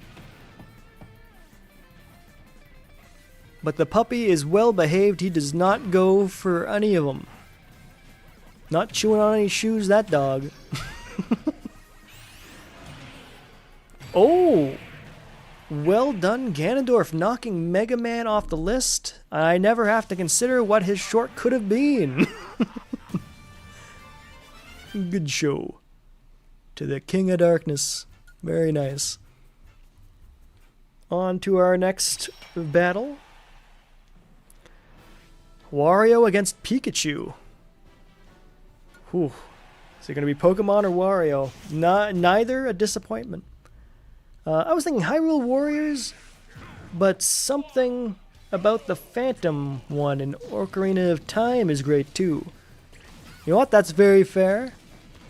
But the puppy is well behaved. He does not go for any of them. Not chewing on any shoes, that dog. Oh! Well done, Ganondorf, knocking Mega Man off the list. I never have to consider what his short could have been. Good show. To the King of Darkness. Very nice. On to our next battle. Wario against Pikachu. Whew. Is it going to be Pokemon or Wario? Neither a disappointment. I was thinking Hyrule Warriors, but something about the Phantom one in Ocarina of Time is great too. You know what? That's very fair.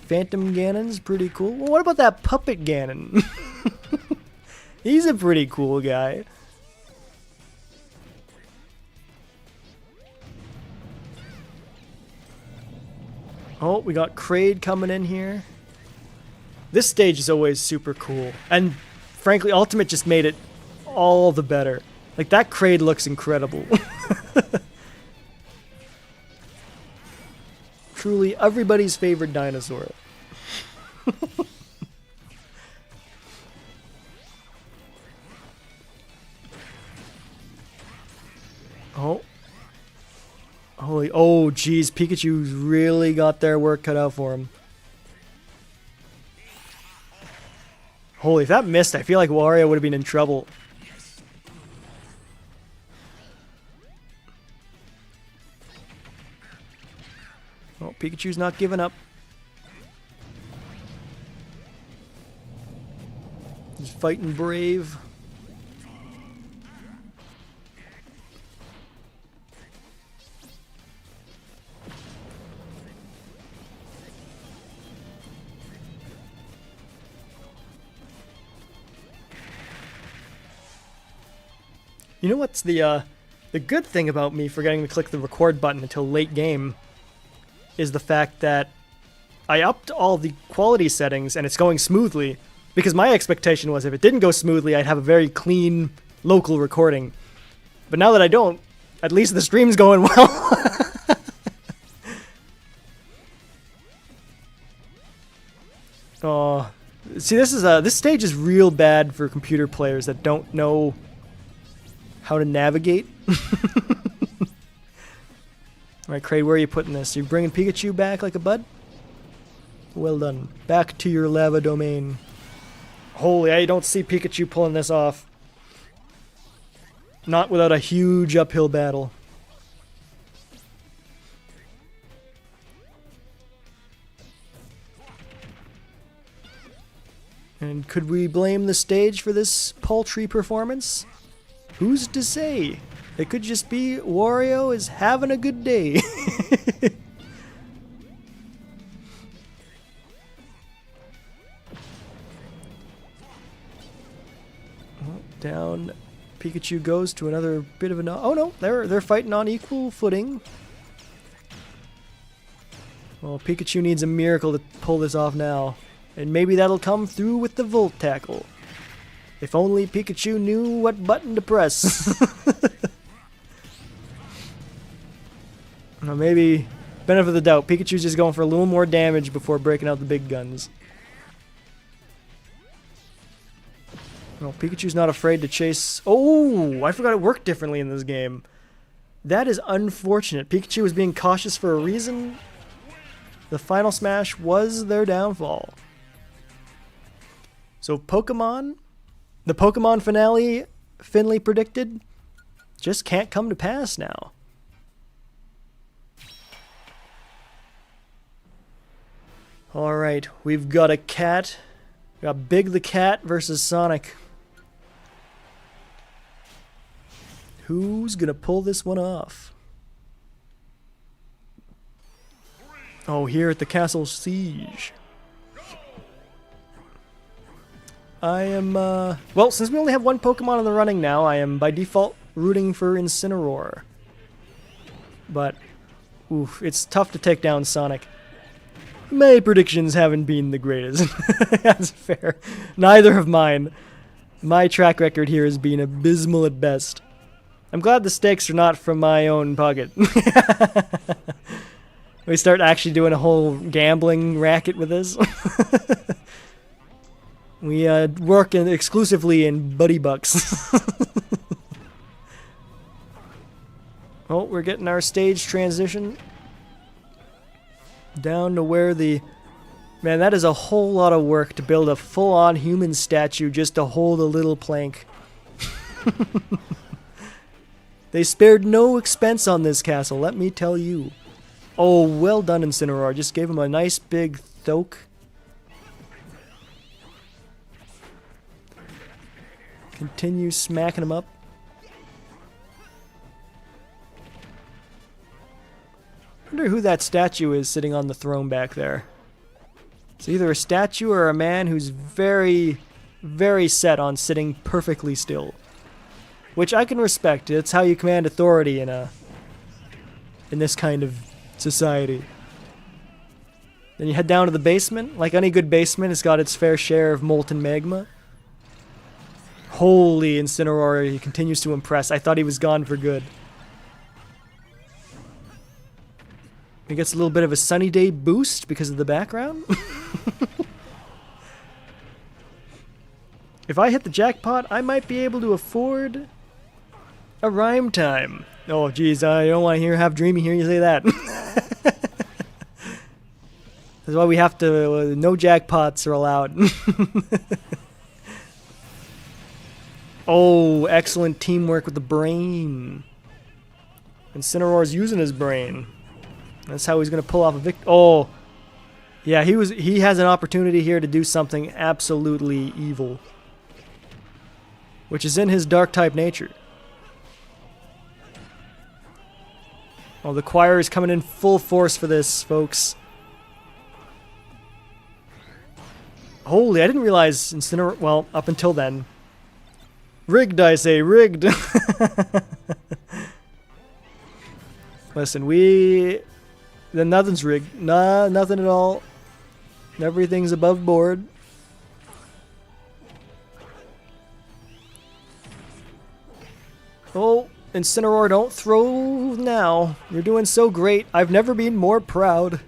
Phantom Ganon's pretty cool. Well, what about that Puppet Ganon? He's a pretty cool guy. Oh, we got Kraid coming in here. This stage is always super cool. And frankly, Ultimate just made it all the better. Like, that Kraid looks incredible. Truly everybody's favorite dinosaur. Oh. Holy, oh geez, Pikachu's really got their work cut out for him. Holy, if that missed, I feel like Wario would have been in trouble. Oh, Pikachu's not giving up. He's fighting brave. You know what's the good thing about me forgetting to click the record button until late game is the fact that I upped all the quality settings and it's going smoothly, because my expectation was if it didn't go smoothly I'd have a very clean local recording. But now that I don't, at least the stream's going well. Oh, see, this stage is real bad for computer players that don't know how to navigate. Alright, Kraid, where are you putting this? Are you bringing Pikachu back like a bud? Well done. Back to your lava domain. Holy, I don't see Pikachu pulling this off. Not without a huge uphill battle. And could we blame the stage for this paltry performance? Who's to say? It could just be Wario is having a good day. Down Pikachu goes to another bit of a no. Oh no, they're fighting on equal footing. Well, Pikachu needs a miracle to pull this off now. And maybe that'll come through with the Volt Tackle. If only Pikachu knew what button to press. Or maybe, benefit of the doubt, Pikachu's just going for a little more damage before breaking out the big guns. Well, Pikachu's not afraid to chase... Oh, I forgot it worked differently in this game. That is unfortunate. Pikachu was being cautious for a reason. The final smash was their downfall. So Pokemon, the Pokemon finale Finley predicted, just can't come to pass now. Alright, we've got a cat. We got Big the Cat versus Sonic. Who's gonna pull this one off? Oh, here at the castle siege. I am, well, since we only have one Pokemon in the running now, I am by default rooting for Incineroar. But, oof, it's tough to take down Sonic. My predictions haven't been the greatest. That's fair. Neither have mine. My track record here has been abysmal at best. I'm glad the stakes are not from my own pocket. We start actually doing a whole gambling racket with this. We work exclusively in buddy bucks. Oh, we're getting our stage transition down to where the... Man, that is a whole lot of work to build a full-on human statue just to hold a little plank. They spared no expense on this castle, let me tell you. Oh, well done, Incineroar. Just gave him a nice big thoke. Continue smacking him up. I wonder who that statue is sitting on the throne back there. It's either a statue or a man who's very, very set on sitting perfectly still. Which I can respect. It's how you command authority in this kind of society. Then you head down to the basement. Like any good basement, it's got its fair share of molten magma. Holy Incineroar, he continues to impress. I thought he was gone for good. He gets a little bit of a sunny day boost because of the background. If I hit the jackpot, I might be able to afford a rhyme time. Oh, geez, I don't want to have Dreamy hear you say that. That's why we have to, no jackpots are allowed. Oh, excellent teamwork with the brain. Incineroar's using his brain. That's how he's going to pull off a victory. Oh, yeah, he has an opportunity here to do something absolutely evil, which is in his dark type nature. Oh, the choir is coming in full force for this, folks. Holy, I didn't realize Incineroar, well, up until then. Rigged, I say, rigged. Listen, then nothing's rigged. Nah, nothing at all. Everything's above board. Oh, Incineroar, don't throw now. You're doing so great. I've never been more proud.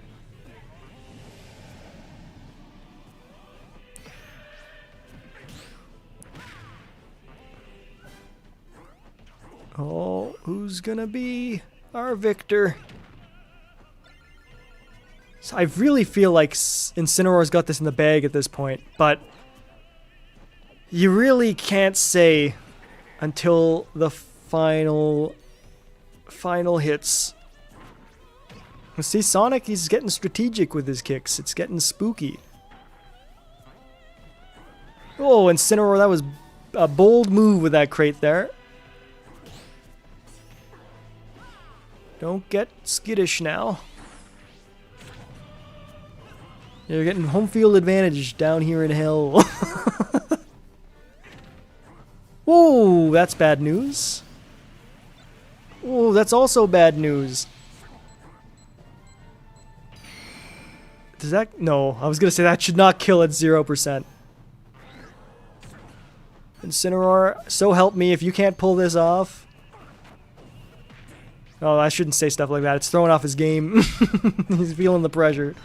Oh, who's gonna be our victor? So I really feel like Incineroar's got this in the bag at this point, but you really can't say until the final hits. See, Sonic, he's getting strategic with his kicks. It's getting spooky. Oh, Incineroar, that was a bold move with that crate there. Don't get skittish now. You're getting home field advantage down here in hell. Whoa, that's bad news. Oh, that's also bad news. Does that... No, I was going to say that should not kill at 0%. Incineroar, so help me if you can't pull this off. Oh, I shouldn't say stuff like that. It's throwing off his game. He's feeling the pressure.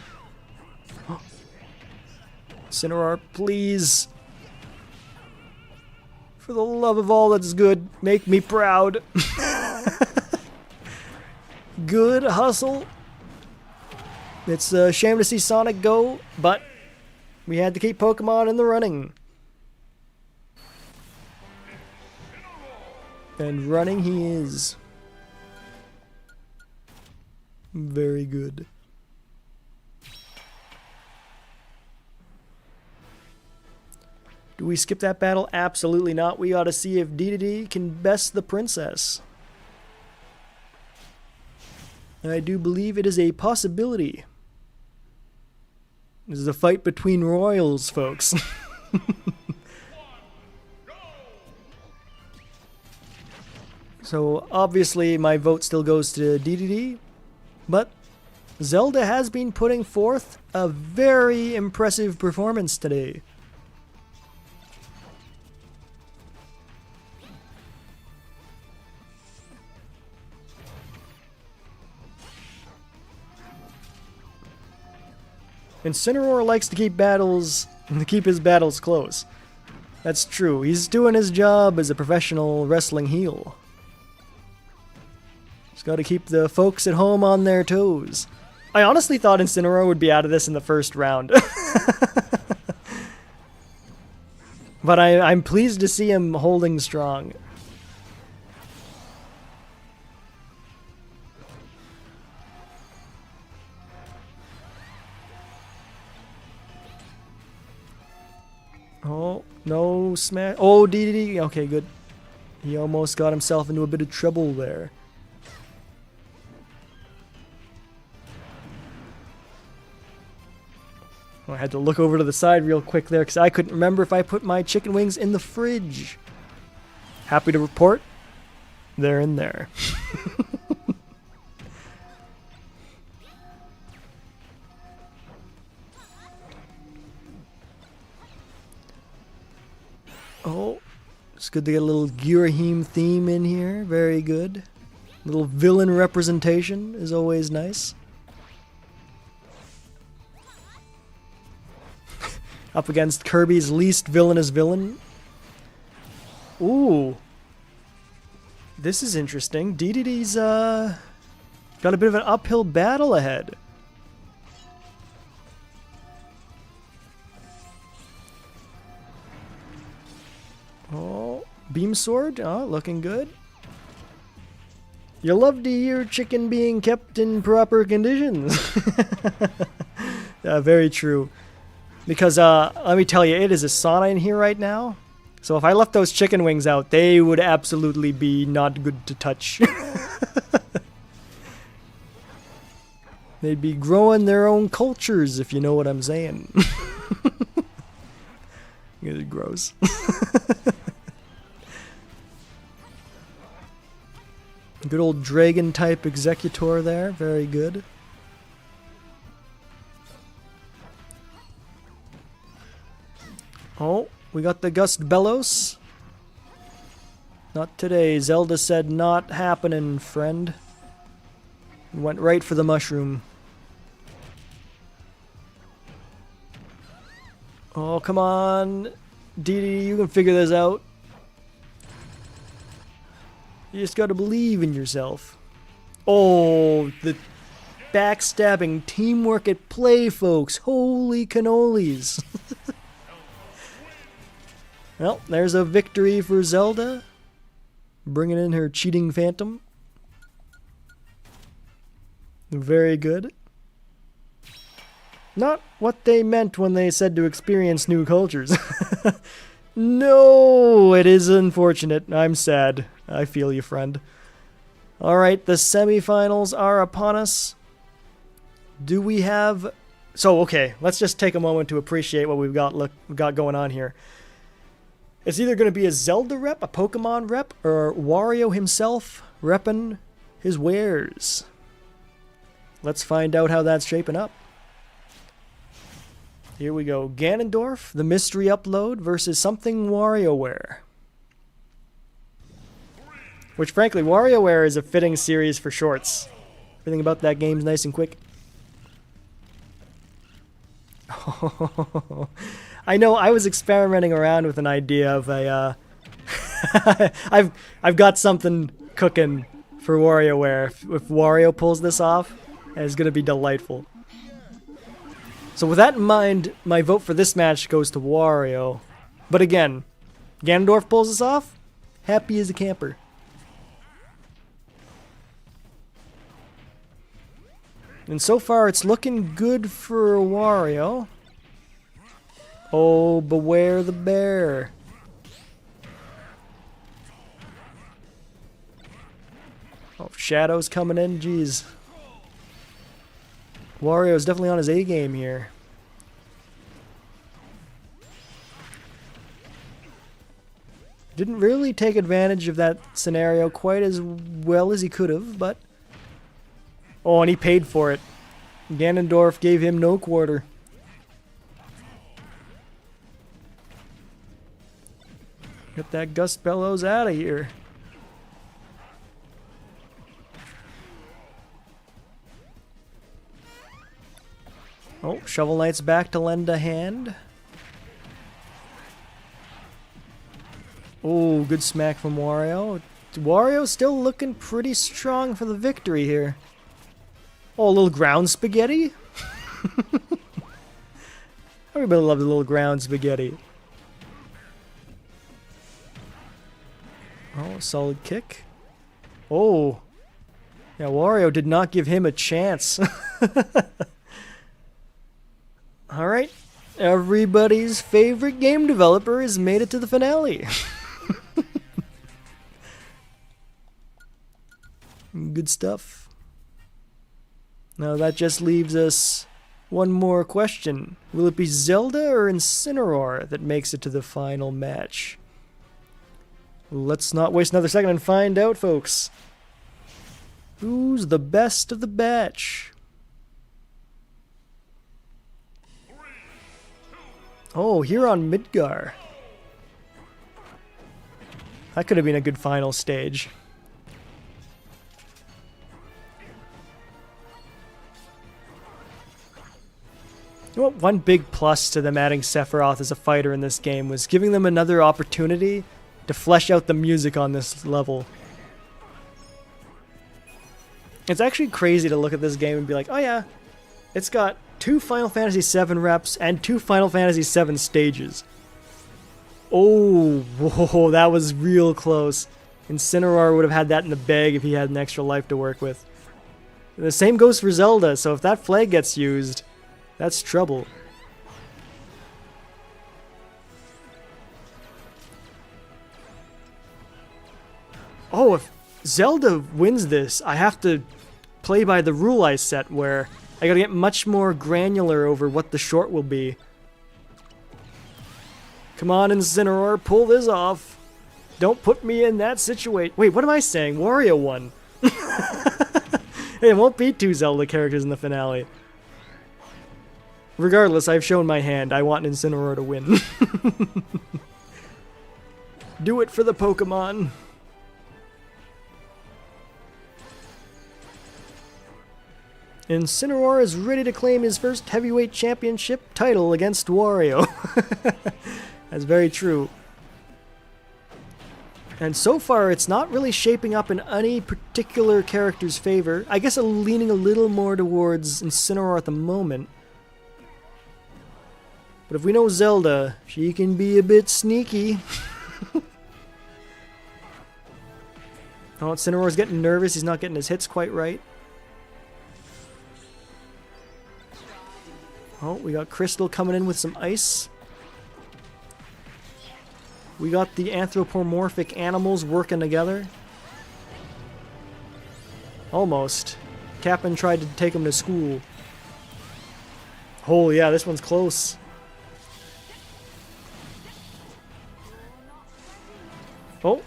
Incineroar, please. For the love of all that's good, make me proud. good hustle. It's a shame to see Sonic go, but we had to keep Pokemon in the running. And running he is. Very good. Do we skip that battle? Absolutely not. We ought to see if Dedede can best the princess. I do believe it is a possibility. This is a fight between royals, folks. So obviously my vote still goes to Dedede, but Zelda has been putting forth a very impressive performance today. Incineroar likes to keep his battles close. That's true. He's doing his job as a professional wrestling heel. He's got to keep the folks at home on their toes. I honestly thought Incineroar would be out of this in the first round. But I'm pleased to see him holding strong. Oh, no smash. Oh, Dedede. Okay, good. He almost got himself into a bit of trouble there. I had to look over to the side real quick there because I couldn't remember if I put my chicken wings in the fridge. Happy to report, they're in there. Oh, it's good to get a little Girahim theme in here. Very good. A little villain representation is always nice. Up against Kirby's least villainous villain. Ooh. This is interesting. Dedede's got a bit of an uphill battle ahead. Oh, Beam Sword. Oh, looking good. You love to hear chicken being kept in proper conditions. Very true. Because, let me tell you, it is a sauna in here right now. So if I left those chicken wings out, they would absolutely be not good to touch. They'd be growing their own cultures, if you know what I'm saying. It's gross. Good old dragon type executor there, very good. Oh, we got the Gust Bellows. Not today. Zelda said not happening, friend. Went right for the mushroom. Oh, come on. Dedede, you can figure this out. You just gotta believe in yourself. Oh, the backstabbing teamwork at play, folks. Holy cannolis. Well, there's a victory for Zelda. Bringing in her cheating phantom. Very good. Not what they meant when they said to experience new cultures. No, it is unfortunate. I'm sad. I feel you, friend. Alright, the semifinals are upon us. Do we have... So, okay, let's just take a moment to appreciate what we've got going on here. It's either going to be a Zelda rep, a Pokemon rep, or Wario himself repping his wares. Let's find out how that's shaping up. Here we go. Ganondorf, the mystery upload, versus something WarioWare. Which, frankly, WarioWare is a fitting series for shorts. Everything about that game's nice and quick. I know, I was experimenting around with an idea of a... I've got something cooking for WarioWare. If Wario pulls this off, it's going to be delightful. So with that in mind, my vote for this match goes to Wario. But again, Ganondorf pulls this off, happy as a camper. And so far, it's looking good for Wario. Oh, beware the bear. Oh, Shadow's coming in, jeez. Wario's definitely on his A game here. Didn't really take advantage of that scenario quite as well as he could have, but... Oh, and he paid for it. Ganondorf gave him no quarter. Get that Gust Bellows out of here. Oh, Shovel Knight's back to lend a hand. Oh, good smack from Wario. Wario's still looking pretty strong for the victory here. Oh, a little ground spaghetti? Everybody loves a little ground spaghetti. Oh, solid kick. Oh. Yeah, Wario did not give him a chance. Alright. Everybody's favorite game developer has made it to the finale. Good stuff. Now that just leaves us one more question. Will it be Zelda or Incineroar that makes it to the final match? Let's not waste another second and find out, folks. Who's the best of the batch? Oh, here on Midgar. That could have been a good final stage. You know what, one big plus to them adding Sephiroth as a fighter in this game was giving them another opportunity to flesh out the music on this level. It's actually crazy to look at this game and be like, oh yeah, it's got 2 Final Fantasy VII reps and 2 Final Fantasy VII stages. Oh, whoa, that was real close. Incineroar would have had that in the bag if he had an extra life to work with. The same goes for Zelda, so if that flag gets used, that's trouble. Oh, if Zelda wins this, I have to play by the rule I set where I gotta get much more granular over what the short will be. Come on, Incineroar, pull this off. Don't put me in that situation. Wait, what am I saying? Wario won. Hey, it won't be 2 Zelda characters in the finale. Regardless, I've shown my hand. I want Incineroar to win. Do it for the Pokemon. Incineroar is ready to claim his first heavyweight championship title against Wario. That's very true. And so far, it's not really shaping up in any particular character's favor. I guess I'm leaning a little more towards Incineroar at the moment. But if we know Zelda, she can be a bit sneaky. Oh, Incineroar's getting nervous. He's not getting his hits quite right. Oh, we got Crystal coming in with some ice. We got the anthropomorphic animals working together. Almost. Captain tried to take him to school. Oh yeah, this one's close. Oh.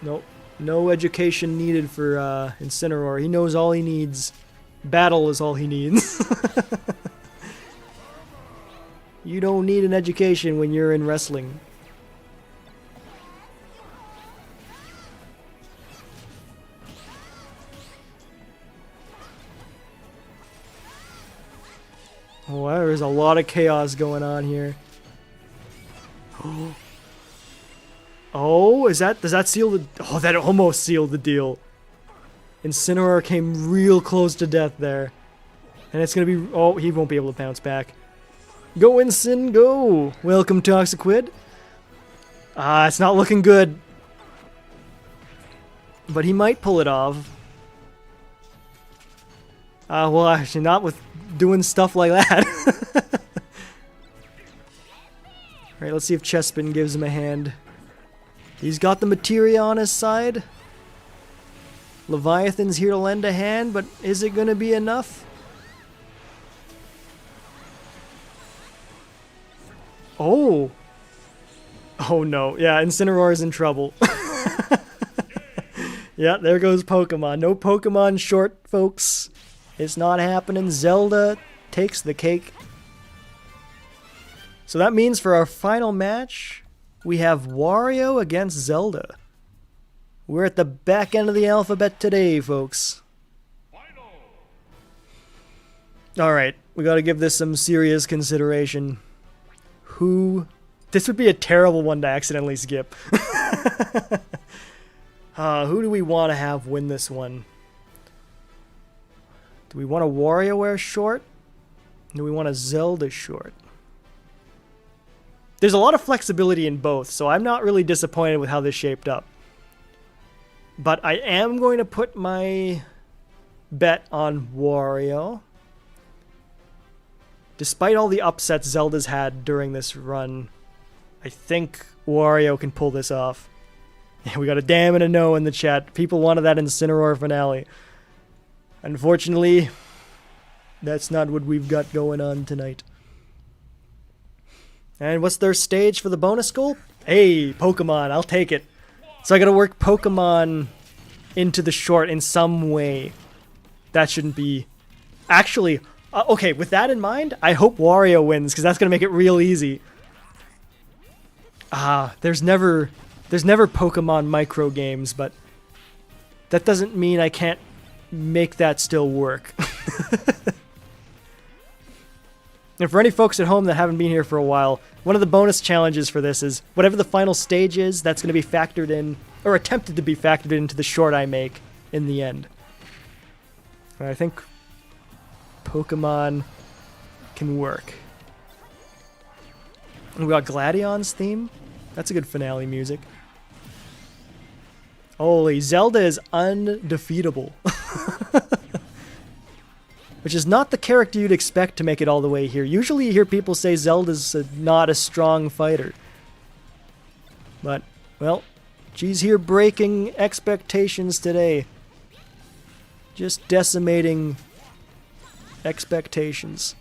Nope. No education needed for Incineroar. He knows all he needs. Battle is all he needs. You don't need an education when you're in wrestling. Oh, there's a lot of chaos going on here. Oh, does that seal the... Oh, that almost sealed the deal. Incineroar came real close to death there. And it's going to be... Oh, he won't be able to bounce back. Go, Incin, go! Welcome, Toxiquid. It's not looking good. But he might pull it off. Well, actually, not with doing stuff like that. Alright, let's see if Chespin gives him a hand. He's got the materia on his side. Leviathan's here to lend a hand, but is it going to be enough? Oh! Oh no, yeah, Incineroar is in trouble. Yeah, there goes Pokemon. No Pokemon short, folks. It's not happening. Zelda takes the cake. So that means for our final match, we have Wario against Zelda. We're at the back end of the alphabet today, folks. Alright, we gotta give this some serious consideration. This would be a terrible one to accidentally skip. Who do we want to have win this one? Do we want a WarioWare short? Do we want a Zelda short? There's a lot of flexibility in both, so I'm not really disappointed with how this shaped up. But I am going to put my bet on Wario. Despite all the upsets Zelda's had during this run, I think Wario can pull this off. Yeah, we got a damn and a no in the chat. People wanted that Incineroar finale. Unfortunately, that's not what we've got going on tonight. And what's their stage for the bonus goal? Hey, Pokemon, I'll take it. So I gotta work Pokemon into the short in some way. That shouldn't be... Actually, okay, with that in mind, I hope Wario wins, because that's gonna make it real easy. There's never Pokemon micro games, but that doesn't mean I can't make that still work. And for any folks at home that haven't been here for a while, one of the bonus challenges for this is whatever the final stage is, that's going to be factored in, or attempted to be factored into the short I make in the end. And I think Pokemon can work. And we got Gladion's theme. That's a good finale music. Holy, Zelda is undefeatable. Which is not the character you'd expect to make it all the way here. Usually you hear people say Zelda's not a strong fighter. But, well, she's here breaking expectations today. Just decimating expectations.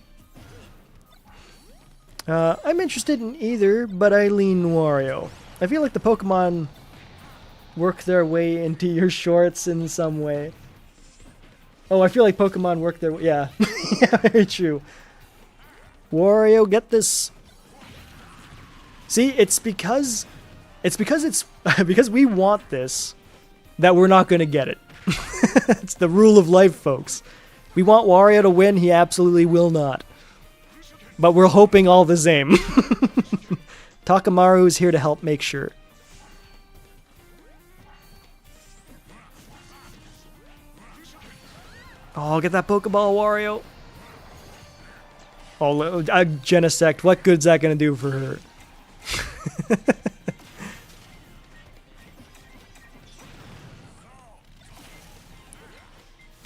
I'm interested in either, but I lean Wario. I feel like the Pokemon work their way into your shorts in some way. Oh, I feel like Pokemon work their way. Yeah. Yeah, very true. Wario, get this. See, it's because we want this that we're not going to get it. It's the rule of life, folks. We want Wario to win, he absolutely will not. But we're hoping all the same. Takamaru is here to help make sure. Oh, get that Pokeball, Wario. Oh, Genesect, what good's that going to do for her?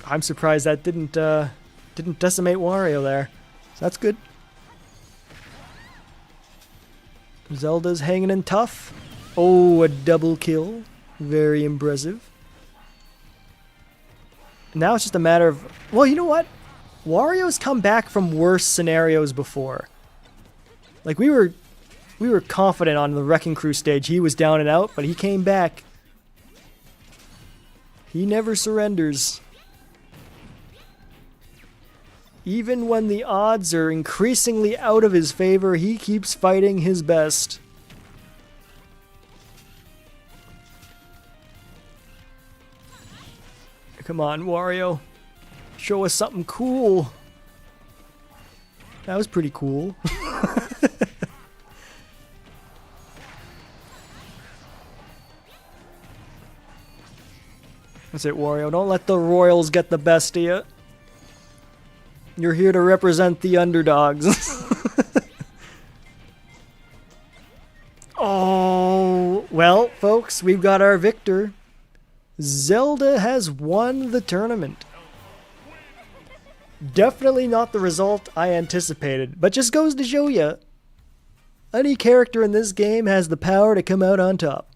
I'm surprised that didn't decimate Wario there. So that's good. Zelda's hanging in tough. Oh, a double kill. Very impressive. Now it's just a matter of... Well, you know what? Wario's come back from worse scenarios before. Like, we were confident on the Wrecking Crew stage. He was down and out, but he came back. He never surrenders. Even when the odds are increasingly out of his favor, he keeps fighting his best. Come on, Wario. Show us something cool. That was pretty cool. That's it, Wario. Don't let the royals get the best of you. You're here to represent the underdogs. Oh, well, folks, we've got our victor. Zelda has won the tournament. Definitely not the result I anticipated, but just goes to show you, any character in this game has the power to come out on top.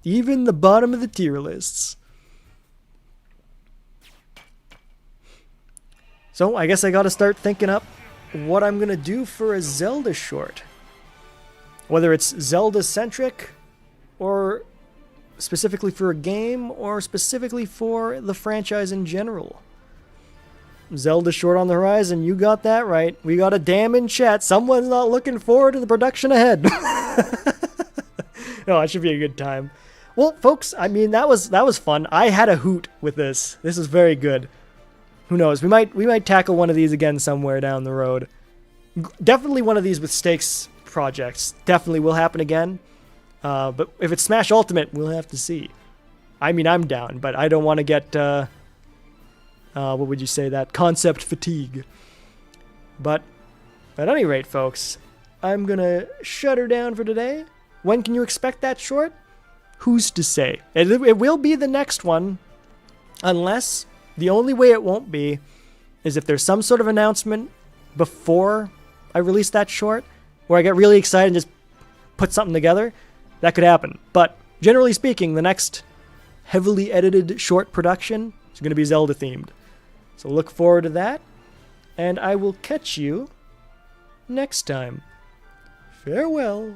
Even the bottom of the tier lists. So I guess I gotta start thinking up what I'm gonna do for a Zelda short. Whether it's Zelda-centric, or specifically for a game, or specifically for the franchise in general. Zelda short on the horizon, you got that right. We got a damn in chat. Someone's not looking forward to the production ahead. No, it should be a good time. Well, folks, I mean, that was fun. I had a hoot with this. This is very good. Who knows? We might tackle one of these again somewhere down the road. Definitely one of these with stakes projects. Definitely will happen again. But if it's Smash Ultimate, we'll have to see. I mean, I'm down, but I don't want to get, what would you say, that concept fatigue. But at any rate, folks, I'm gonna shut her down for today. When can you expect that short? Who's to say? It will be the next one, unless the only way it won't be is if there's some sort of announcement before I release that short, where I get really excited and just put something together. That could happen. But generally speaking, the next heavily edited short production is going to be Zelda themed. So look forward to that, and I will catch you next time. Farewell.